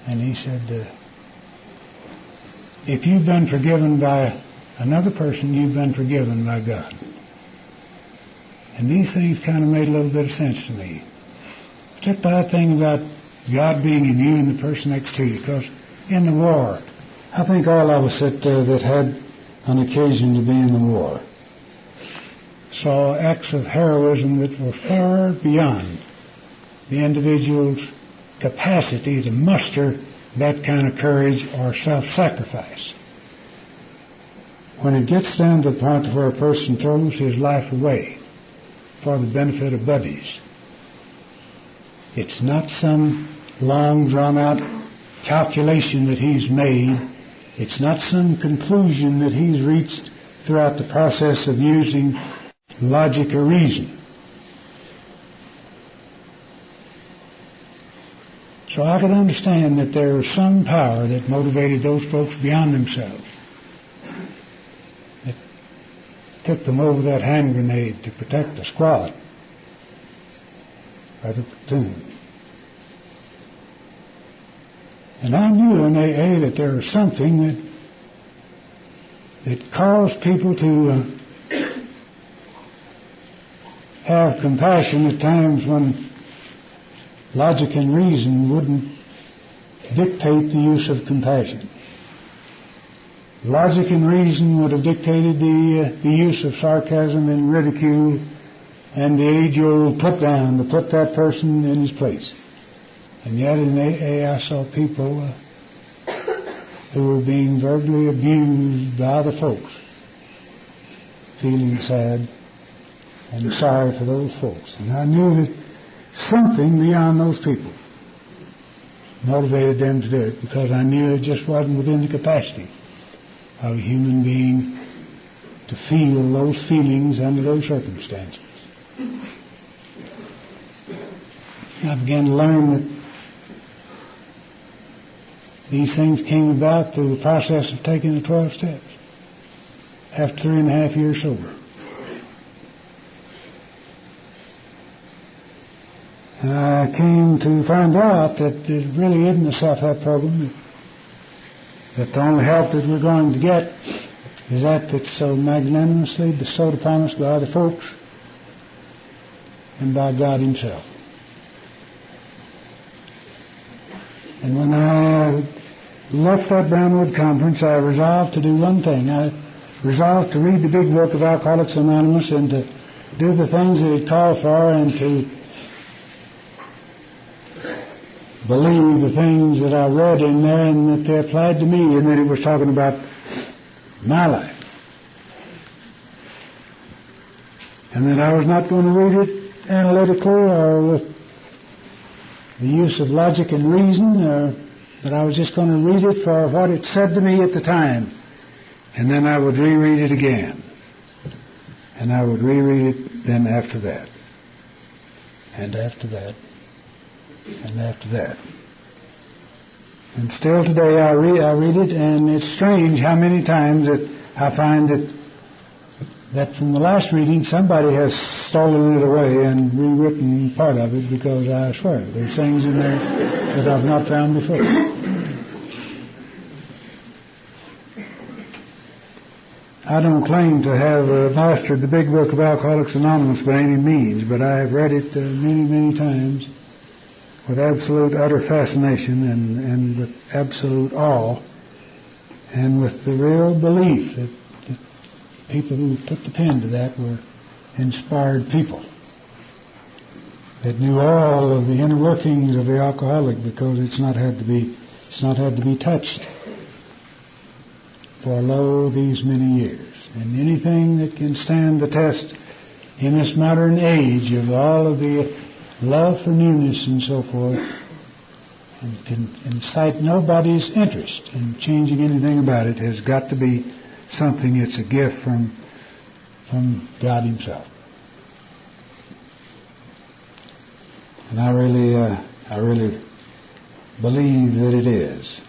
And he said, if you've been forgiven by another person, you've been forgiven by God. And these things kind of made a little bit of sense to me. Just by that thing about God being in you and the person next to you. Because in the war, I think all of us that had an occasion to be in the war saw acts of heroism that were far beyond the individual's capacity to muster that kind of courage or self-sacrifice. When it gets down to the point where a person throws his life away for the benefit of buddies, it's not some long drawn-out calculation that he's made It's not some conclusion that he's reached throughout the process of using logic or reason. So I could understand that there was some power that motivated those folks beyond themselves, that took them over that hand grenade to protect the squad or the platoon. And I knew in AA that there was something that caused people to have compassion at times when logic and reason wouldn't dictate the use of compassion. Logic and reason would have dictated the use of sarcasm and ridicule and the age-old put down to put that person in his place. And yet in AA I saw people who were being verbally abused by other folks, feeling sad and sorry for those folks. And I knew that something beyond those people motivated them to do it, because I knew it just wasn't within the capacity of a human being to feel those feelings under those circumstances. I began to learn that these things came about through the process of taking the 12 steps after 3.5 years sober. And I came to find out that it really isn't a self-help program, that the only help that we're going to get is that's so magnanimously bestowed upon us by other folks and by God Himself. And when I left that Brownwood conference, I resolved to do one thing. I resolved to read the big book of Alcoholics Anonymous and to do the things that it called for, and to believe the things that I read in there and that they applied to me, and that it was talking about my life. And that I was not going to read it analytically or with the use of logic and reason, but I was just going to read it for what it said to me at the time. And then I would reread it again. And I would reread it then after that. And after that. And after that. And still today I read it, and it's strange how many times that I find that from the last reading somebody has stolen it away and rewritten part of it, because I swear there's things in there that I've not found before. I don't claim to have mastered the big book of Alcoholics Anonymous by any means, but I have read it many, many times with absolute utter fascination and with absolute awe, and with the real belief that people who put the pen to that were inspired people that knew all of the inner workings of the alcoholic, because it's not had to be touched for these many years. And anything that can stand the test in this modern age of all of the love for newness and so forth, and can incite nobody's interest in changing anything about it, has got to be something that's a gift from God Himself. And I really believe that it is.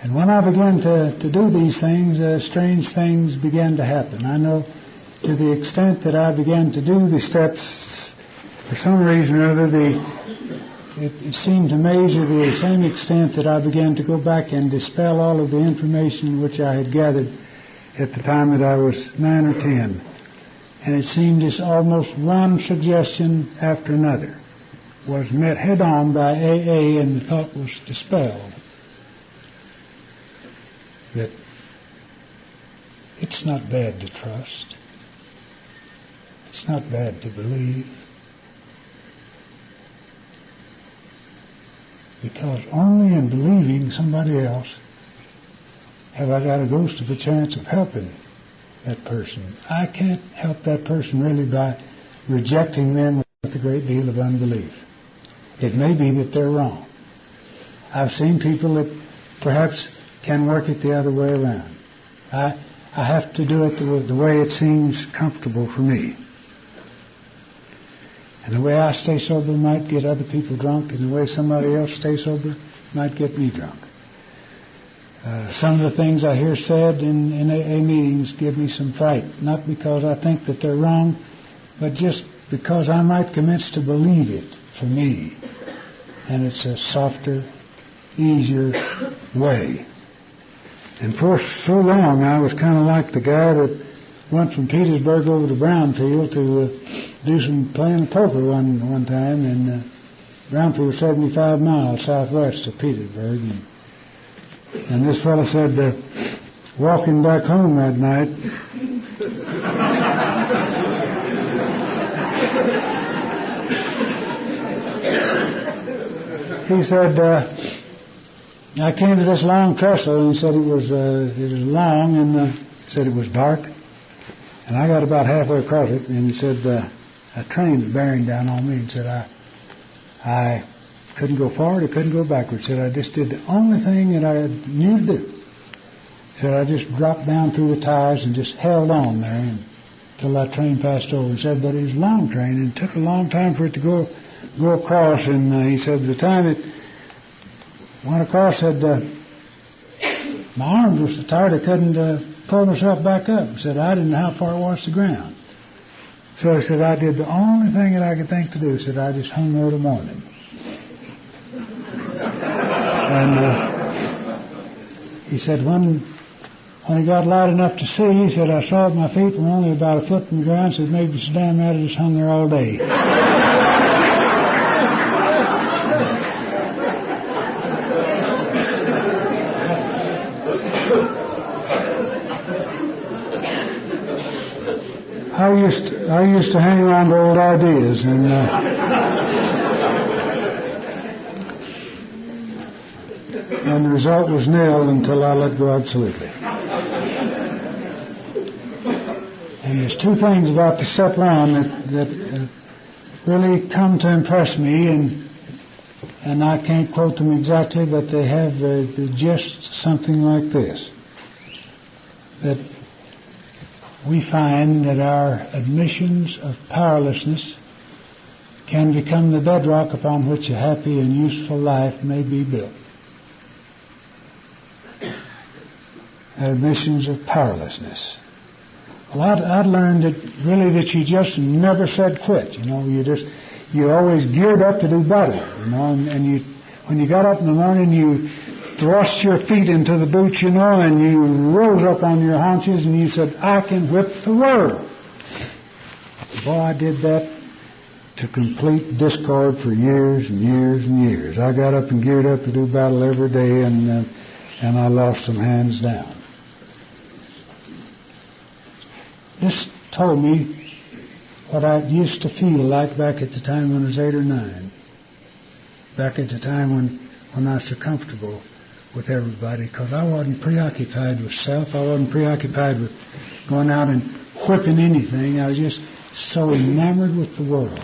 And when I began to do these things, strange things began to happen. I know to the extent that I began to do the steps, for some reason or other, it seemed to measure the same extent that I began to go back and dispel all of the information which I had gathered at the time that I was 9 or 10. And it seemed as almost one suggestion after another was met head-on by AA, and the thought was dispelled that it's not bad to trust. It's not bad to believe. Because only in believing somebody else have I got a ghost of a chance of helping that person. I can't help that person really by rejecting them with a great deal of unbelief. It may be that they're wrong. I've seen people that perhaps can work it the other way around. I have to do it the way it seems comfortable for me. And the way I stay sober might get other people drunk, and the way somebody else stays sober might get me drunk. Some of the things I hear said in AA meetings give me some fright, not because I think that they're wrong, but just because I might commence to believe it for me. And it's a softer, easier way. And for so long I was kind of like the guy that went from Petersburg over to Brownfield to do some playing poker one time, and Brownfield 75 miles southwest of Petersburg. And this fellow said, walking back home that night, he said, I came to this long trestle, and he said it was long, and said it was dark. And I got about halfway across it, and he said, a train was bearing down on me, and said, I couldn't go forward, I couldn't go backward. Said, I just did the only thing that I knew to do. Said, I just dropped down through the tires and just held on there until that train passed over. And said, but it was a long train, and it took a long time for it to go across. And he said, the time it went across, said, my arms were so tired I couldn't pull myself back up. He said, I didn't know how far it was to the ground. So he said, I did the only thing that I could think to do. He said, I just hung there till morning. And he said, when it got light enough to see, he said, I saw my feet were only about a foot from the ground. He said, maybe so damn right, I just hung there all day. I used to hang around to old ideas, and the result was nil until I let go absolutely. And there's two things about the step one that really come to impress me, and I can't quote them exactly, but they have the gist, something like this: that we find that our admissions of powerlessness can become the bedrock upon which a happy and useful life may be built. Admissions of powerlessness. Well, I'd learned that really that you just never said quit. You always geared up to do better. And when you got up in the morning, you thrust your feet into the boots, and you rose up on your haunches and you said, I can whip the world. Boy, I did that to complete discord for years and years and years. I got up and geared up to do battle every day, and I lost some hands down. This told me what I used to feel like back at the time when I was 8 or 9. Back at the time when I was so comfortable with everybody, because I wasn't preoccupied with self. I wasn't preoccupied with going out and whipping anything. I was just so enamored with the world.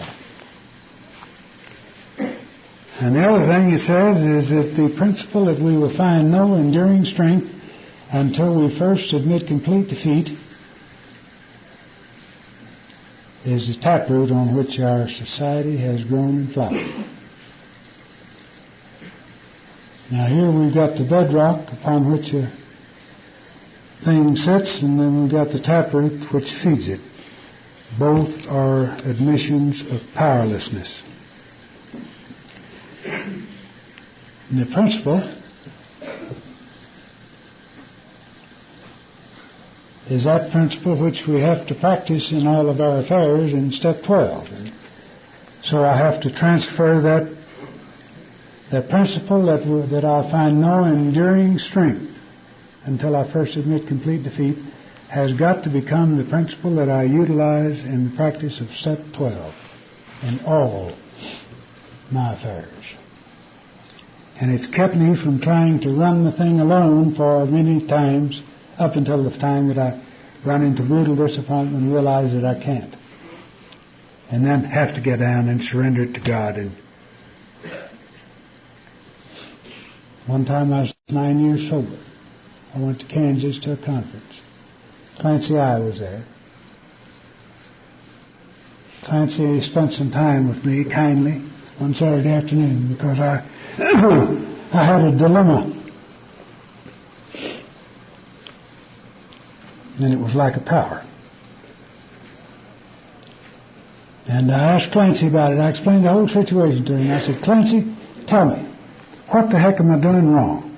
And the other thing it says is that the principle that we will find no enduring strength until we first admit complete defeat is the taproot on which our society has grown and flowered. Now here we've got the bedrock upon which a thing sits, and then we've got the taproot which feeds it. Both are admissions of powerlessness. And the principle is that principle which we have to practice in all of our affairs in step 12. So I have to transfer that principle that I'll find no enduring strength until I first admit complete defeat has got to become the principle that I utilize in the practice of step 12 in all my affairs. And it's kept me from trying to run the thing alone for many times, up until the time that I run into brutal disappointment and realize that I can't. And then have to get down and surrender it to God. And One time I was 9 years sober. I went to Kansas to a conference. Clancy I was there. Clancy spent some time with me kindly one Saturday afternoon because I I had a dilemma. And it was like a power. And I asked Clancy about it. I explained the whole situation to him. I said, Clancy, tell me, what the heck am I doing wrong?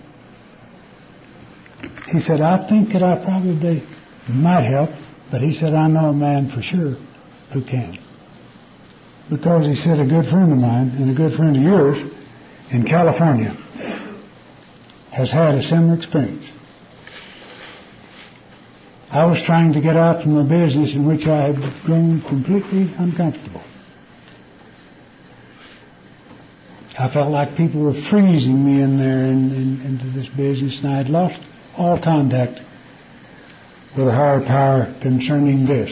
He said, I think that I probably might help, but he said, I know a man for sure who can. Because he said a good friend of mine and a good friend of yours in California has had a similar experience. I was trying to get out from a business in which I had grown completely uncomfortable. I felt like people were freezing me in there into this business, and I had lost all contact with a higher power concerning this.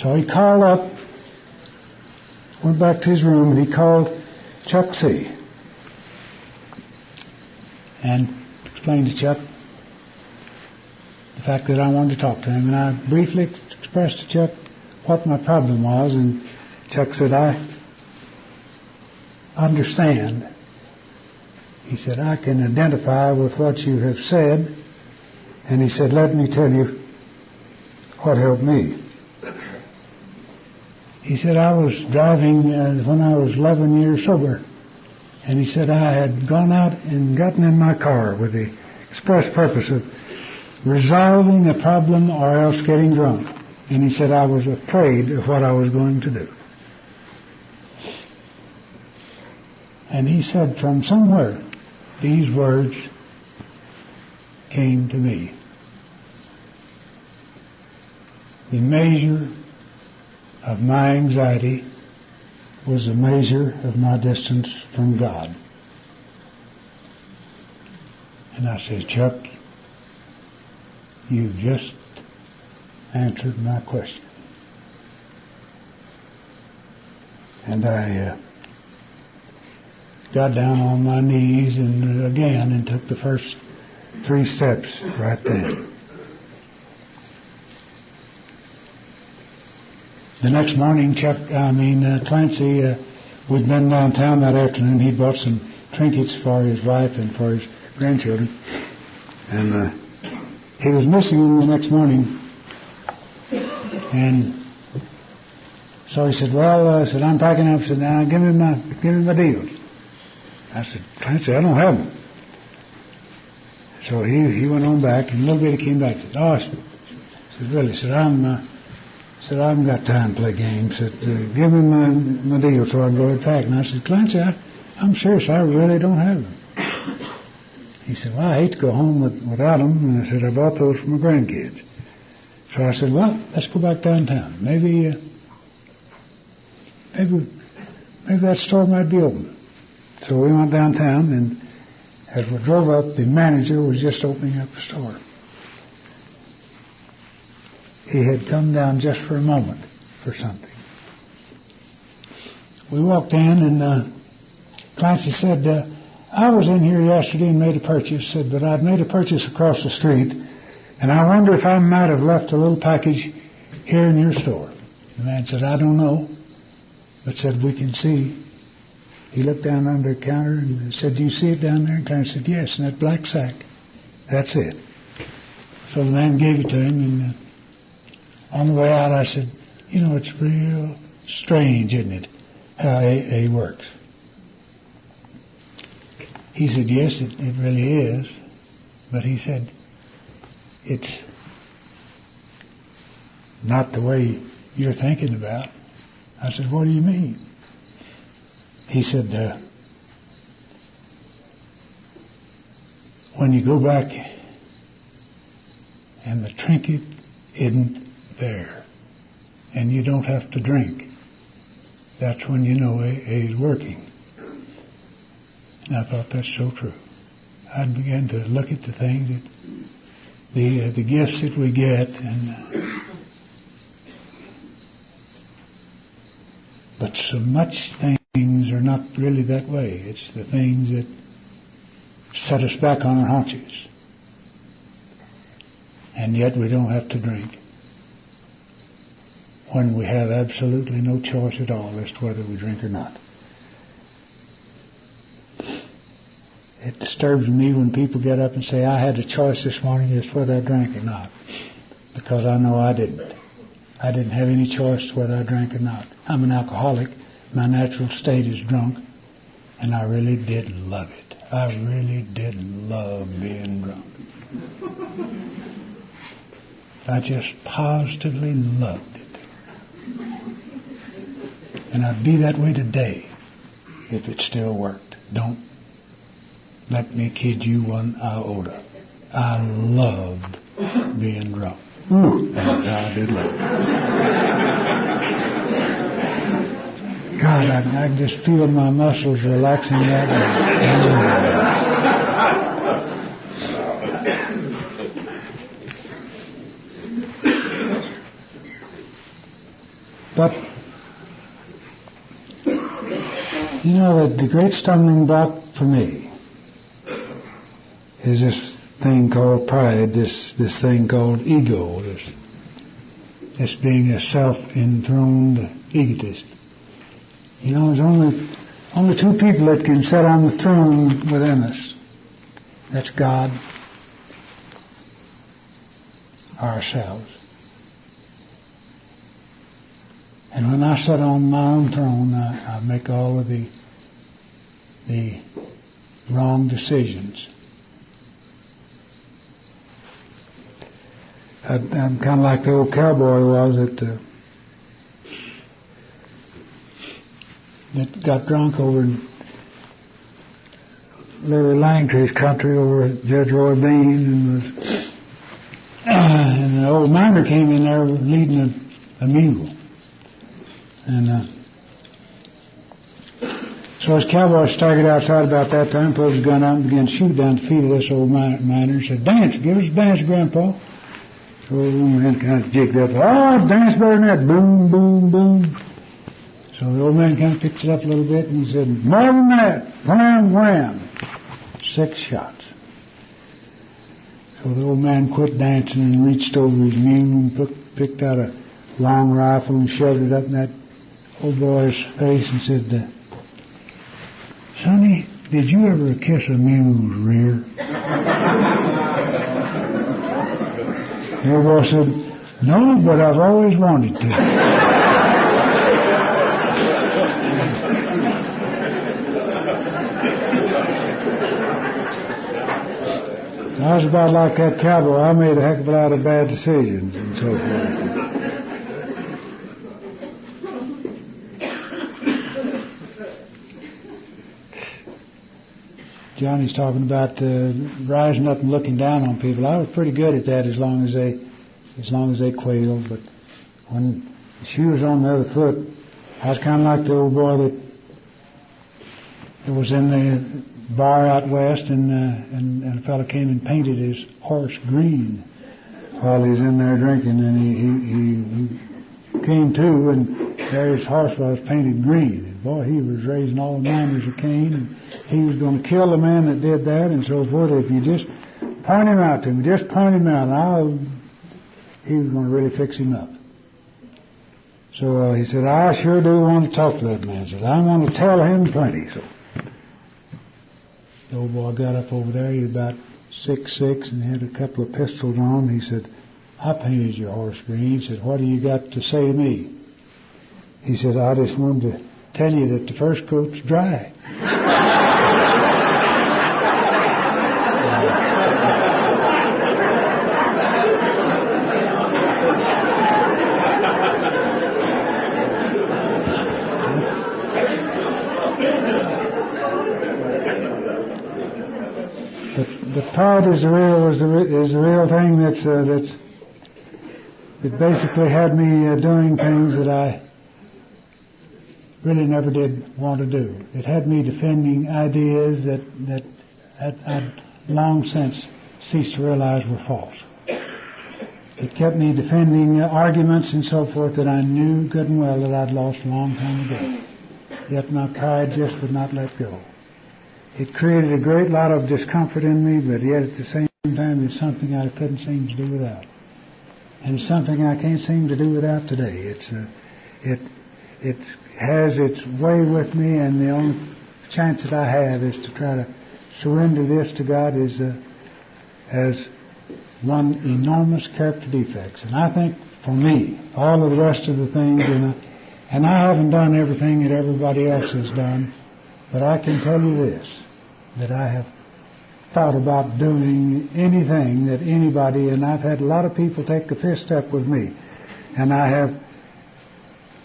So he called up, went back to his room, and he called Chuck C. and explained to Chuck the fact that I wanted to talk to him. And I briefly expressed to Chuck what my problem was, and Chuck said, I understand. He said, I can identify with what you have said. And he said, let me tell you what helped me. He said, I was driving when I was 11 years sober. And he said, I had gone out and gotten in my car with the express purpose of resolving a problem or else getting drunk. And he said, I was afraid of what I was going to do. And he said, from somewhere, these words came to me. The measure of my anxiety was the measure of my distance from God. And I said, Chuck, you've just answered my question. And I got down on my knees and took the first 3 steps right then. The next morning, Clancy, we'd been downtown that afternoon. He'd bought some trinkets for his wife and for his grandchildren. And he was missing them the next morning. And so he said, I'm packing up. I said, now give me my deals. I said, Clancy, I don't have them. So he went on back, and a little bit he came back. He said, I said, really? I haven't got time to play games. Said, give me my deal so I can go ahead and pack. And I said, Clancy, I'm serious. I really don't have them. He said, well, I hate to go home without them. And I said, I bought those for my grandkids. So I said, well, let's go back downtown. Maybe that store might be open. So we went downtown, and as we drove up, the manager was just opening up the store. He had come down just for a moment for something. We walked in, and Clancy said, I was in here yesterday and made a purchase, said, but I'd made a purchase across the street, and I wonder if I might have left a little package here in your store. The man said, I don't know, but said, we can see. He looked down under the counter and said, do you see it down there? And Clancy said, yes, in that black sack. That's it. So the man gave it to him, and on the way out I said, it's real strange, isn't it, how AA works? He said, yes, it really is. But he said, it's not the way you're thinking about. I said, what do you mean? He said, when you go back and the trinket isn't there and you don't have to drink, that's when you know AA is working. And I thought, that's so true. I began to look at the things that the gifts that we get, but so much things are not really that way. It's the things that set us back on our haunches. And yet we don't have to drink when we have absolutely no choice at all as to whether we drink or not. It disturbs me when people get up and say, I had a choice this morning as to whether I drank or not, because I know I didn't. I didn't have any choice whether I drank or not. I'm an alcoholic. My natural state is drunk, and I really did love it. I really did love being drunk. I just positively loved it. And I'd be that way today if it still worked. Don't let me kid you one iota. I loved being drunk. And I did love it. God, I can just feel my muscles relaxing that way. But, you know, the great stumbling block for me is this thing called pride, this thing called ego, this being a self-enthroned egotist. You know, there's only two people that can sit on the throne within us. That's God, ourselves. And when I sit on my own throne, I make all of the wrong decisions. I'm kind of like the old cowboy was that got drunk over in Larry Langtry's country over at Judge Roy Bean, and the old miner came in there leading a mule. And so his cowboy staggered outside about that time, pulled his gun out and began to shoot down the feet of this old miner and said, "Dance, give us a dance, Grandpa." So the old man kind of jigged up, "Oh, dance better than that." Boom, boom, boom. So the old man kind of picked it up a little bit and he said, "More than that, wham, wham." 6 shots. So the old man quit dancing and reached over his mule and picked out a long rifle and shoved it up in that old boy's face and said, "Sonny, did you ever kiss a mule's rear?" The old boy said, "No, but I've always wanted to." I was about like that cowboy. I made a heck of a lot of bad decisions and so forth. Johnny's talking about rising up and looking down on people. I was pretty good at that as long as they quailed. But when the shoe was on the other foot, I was kind of like the old boy that was in the bar out west, and a fellow came and painted his horse green while he was in there drinking, and he came to, and there his horse was painted green. And boy, he was raising all the miners of Cain, and he was going to kill the man that did that, and so forth. If you just point him out to me, just point him out, he was going to really fix him up. So he said, "I sure do want to talk to that man." He said, "I want to tell him plenty." So the old boy got up over there. He was about 6'6", and had a couple of pistols on. He said, "I painted your horse green." He said, "What do you got to say to me?" He said, "I just wanted to tell you that the first coat's dry." But pride is the real thing that basically had me doing things that I really never did want to do. It had me defending ideas that I'd long since ceased to realize were false. It kept me defending arguments and so forth that I knew good and well that I'd lost a long time ago. Yet my pride just would not let go. it created a great lot of discomfort in me, but yet at the same time it's something I couldn't seem to do without. And it's something I can't seem to do without today. It has its way with me, and the only chance that I have is to try to surrender this to God as one enormous character defects. And I think for me, all of the rest of the things, and I haven't done everything that everybody else has done, but I can tell you this, that I have thought about doing anything that anybody, and I've had a lot of people take the fifth step with me, and I have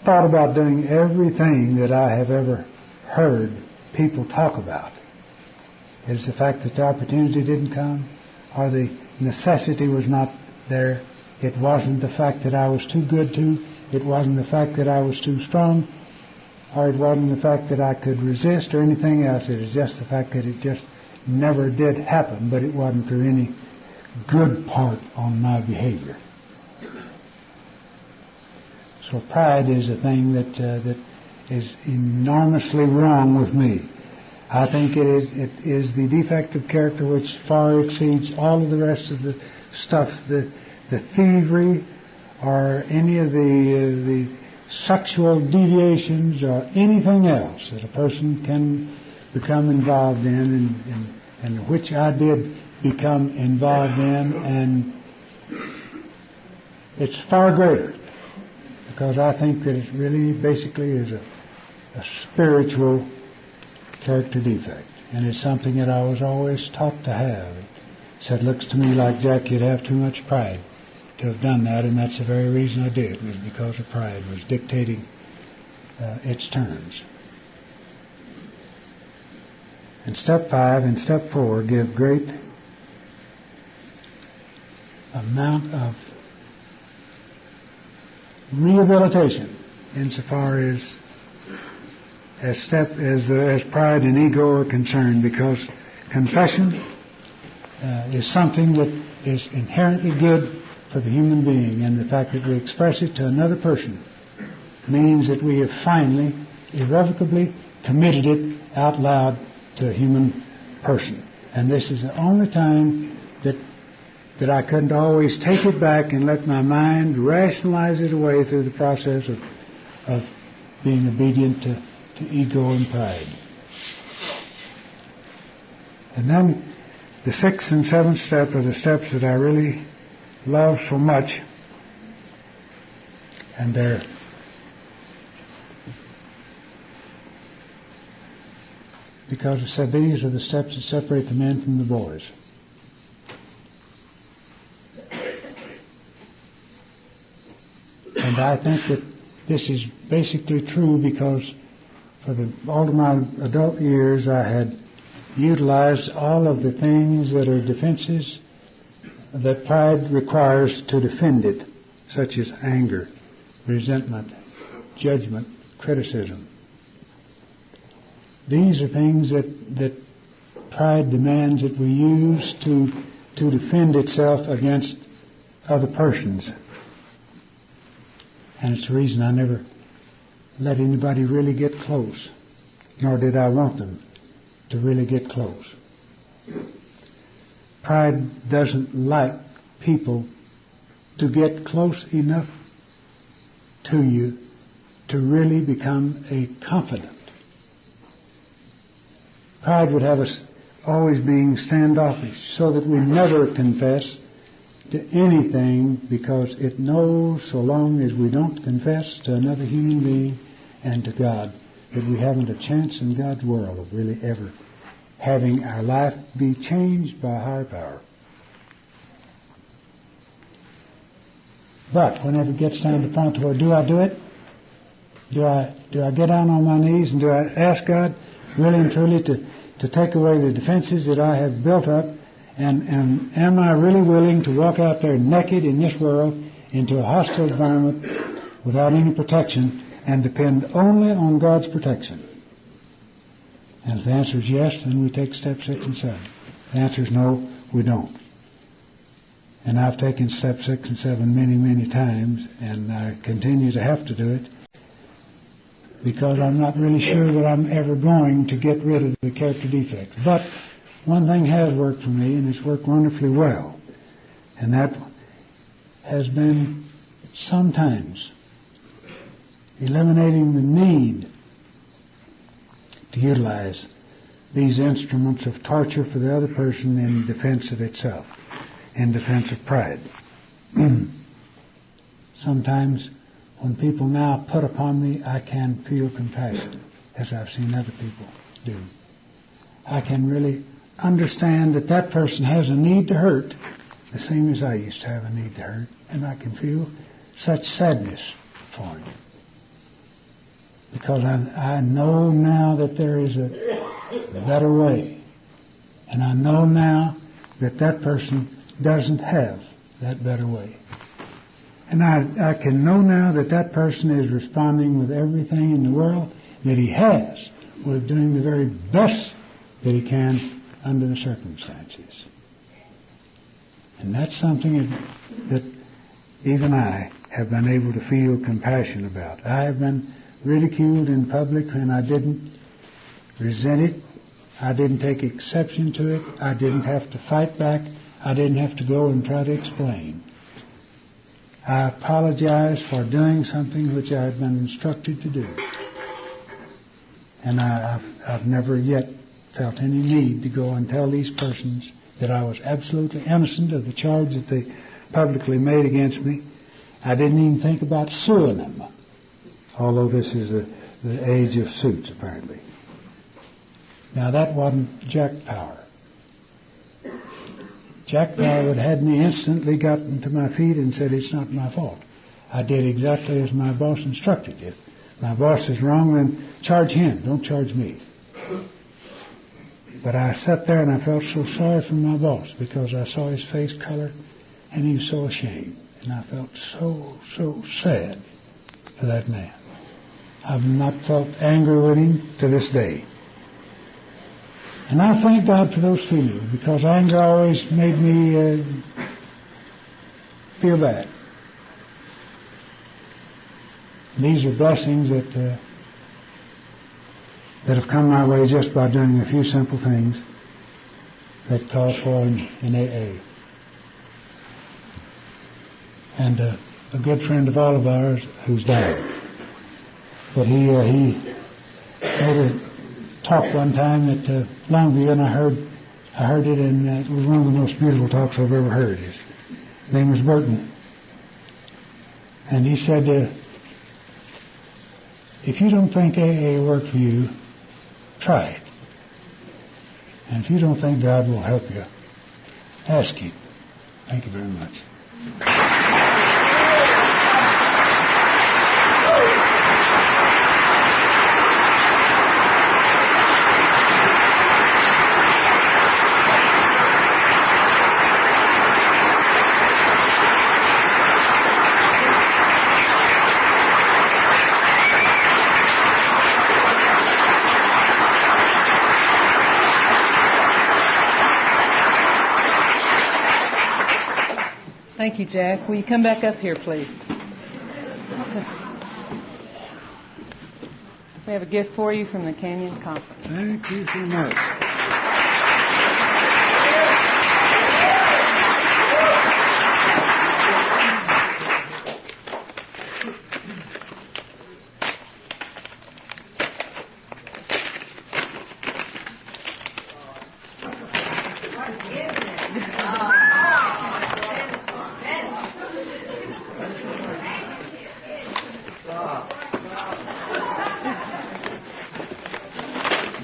thought about doing everything that I have ever heard people talk about. It's the fact that the opportunity didn't come, or the necessity was not there. It wasn't the fact that I was too good to. It wasn't the fact that I was too strong, or it wasn't the fact that I could resist or anything else. It was just the fact that it just never did happen, but it wasn't through any good part on my behavior. So pride is a thing that is enormously wrong with me. I think it is the defect of character which far exceeds all of the rest of the stuff, the thievery, or any of the sexual deviations, or anything else that a person can become involved in, and which I did become involved in, and it's far greater, because I think that it really basically is a spiritual character defect, and it's something that I was always taught to have. It said, looks to me like, Jack, you'd have too much pride to have done that, and that's the very reason I did, was because of pride was dictating its terms. And step 5 and step 4 give great amount of rehabilitation insofar as pride and ego are concerned, because confession is something that is inherently good for the human being, and the fact that we express it to another person means that we have finally, irrevocably committed it out loud to a human person. And this is the only time that I couldn't always take it back and let my mind rationalize it away through the process of being obedient to ego and pride. And then the 6th and 7th step are the steps that I really love so much, and they're because it said these are the steps that separate the men from the boys. And I think that this is basically true, because for all of my adult years I had utilized all of the things that are defenses that pride requires to defend it, such as anger, resentment, judgment, criticism. These are things that pride demands that we use to defend itself against other persons. And it's the reason I never let anybody really get close, nor did I want them to really get close. Pride doesn't like people to get close enough to you to really become a confidant. Pride would have us always being standoffish, so that we never confess to anything, because it knows so long as we don't confess to another human being and to God, that we haven't a chance in God's world of really ever having our life be changed by a higher power. But whenever it gets down to the point where do I do it? Do I get down on my knees and do I ask God really and truly to take away the defenses that I have built up? And am I really willing to walk out there naked in this world into a hostile environment without any protection and depend only on God's protection? And if the answer is yes, then we take step 6 and 7. If the answer is no, we don't. And I've taken step 6 and 7 many, many times, and I continue to have to do it. because I'm not really sure that I'm ever going to get rid of the character defects. But one thing has worked for me, and it's worked wonderfully well, and that has been sometimes eliminating the need to utilize these instruments of torture for the other person in defense of itself, in defense of pride. Sometimes when people now put upon me, I can feel compassion, as I've seen other people do. I can really understand that that person has a need to hurt, the same as I used to have a need to hurt, and I can feel such sadness for him. Because I know now that there is a better way. And I know now that that person doesn't have that better way. And I can know now that that person is responding with everything in the world that he has, with doing the very best that he can under the circumstances. And that's something that even I have been able to feel compassion about. I have been ridiculed in public, and I didn't resent it. I didn't take exception to it. I didn't have to fight back. I didn't have to go and try to explain. I apologize for doing something which I had been instructed to do. And I've never yet felt any need to go and tell these persons that I was absolutely innocent of the charge that they publicly made against me. I didn't even think about suing them, although this is the age of suits, apparently. Now, that wasn't Jack Power. Jack Power would have had me instantly gotten to my feet and said, it's not my fault. I did exactly as my boss instructed. If my boss is wrong, then charge him. Don't charge me. But I sat there and I felt so sorry for my boss because I saw his face color and he was so ashamed. And I felt so sad for that man. I've not felt anger with him to this day. And I thank God for those feelings, because anger always made me feel bad. And these are blessings that have come my way just by doing a few simple things that calls for in AA. And a good friend of all of ours who's died. But he made a talk one time at Longview, and I heard it, and it was one of the most beautiful talks I've ever heard. His name was Burton. And he said, if you don't think AA worked for you, try it. And if you don't think God will help you, ask Him. Thank you very much. Thank you, Jack. Will you come back up here, please? We have a gift for you from the Canyon Conference. Thank you so much.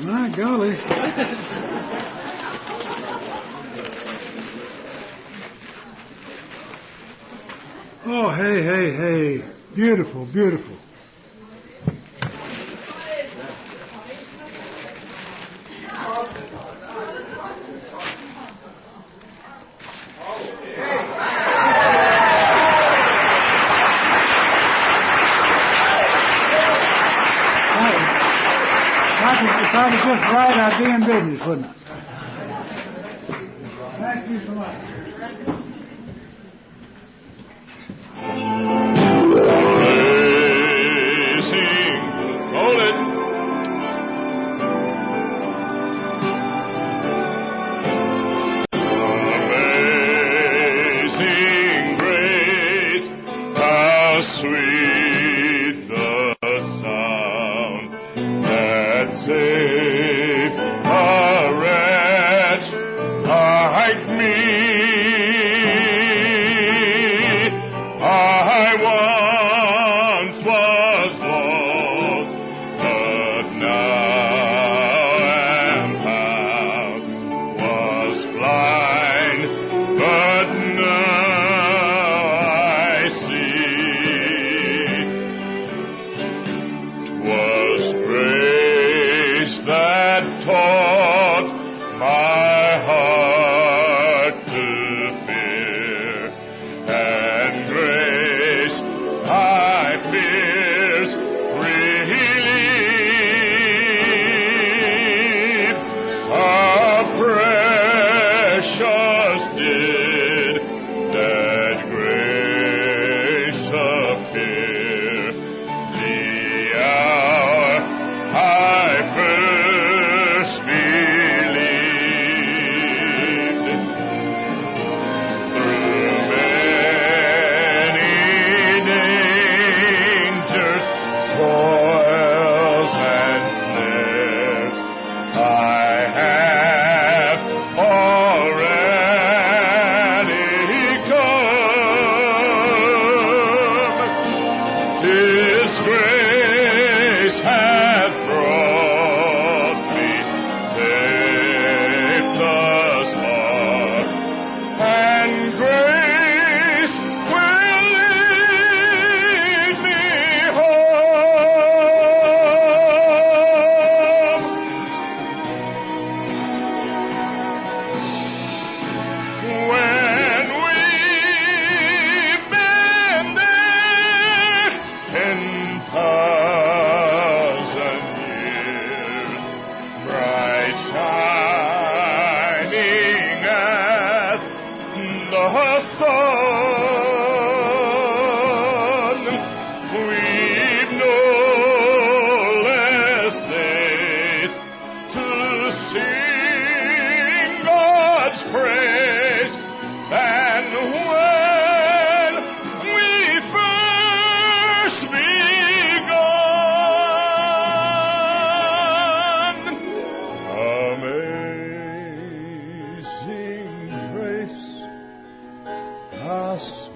My golly. Oh, hey. Beautiful, beautiful. If I was just right, I'd be in business, wouldn't I? Thank you so much. Sing, oh save a wretch like me. I once was lost, but now am found. Was blind, but now I see. 'Twas grace that taught my heart to fear, and grace my fears relieve. How precious did that grace appear, the hour I first believed. Through many dangers, toils, and snares, I have already come. 'Tis grace hath brought me safe thus far, and grace will lead me home. When we've been there 10,000 years, bright shining as the sun, we've no less days to sing God's praise than when we first begun. Amazing grace, how sweet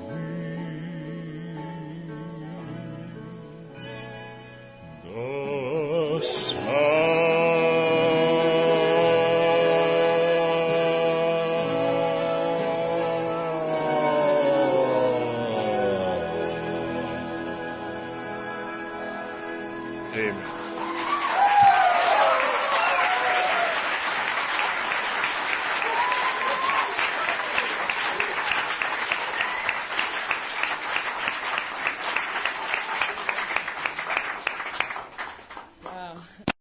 the sound. Amen.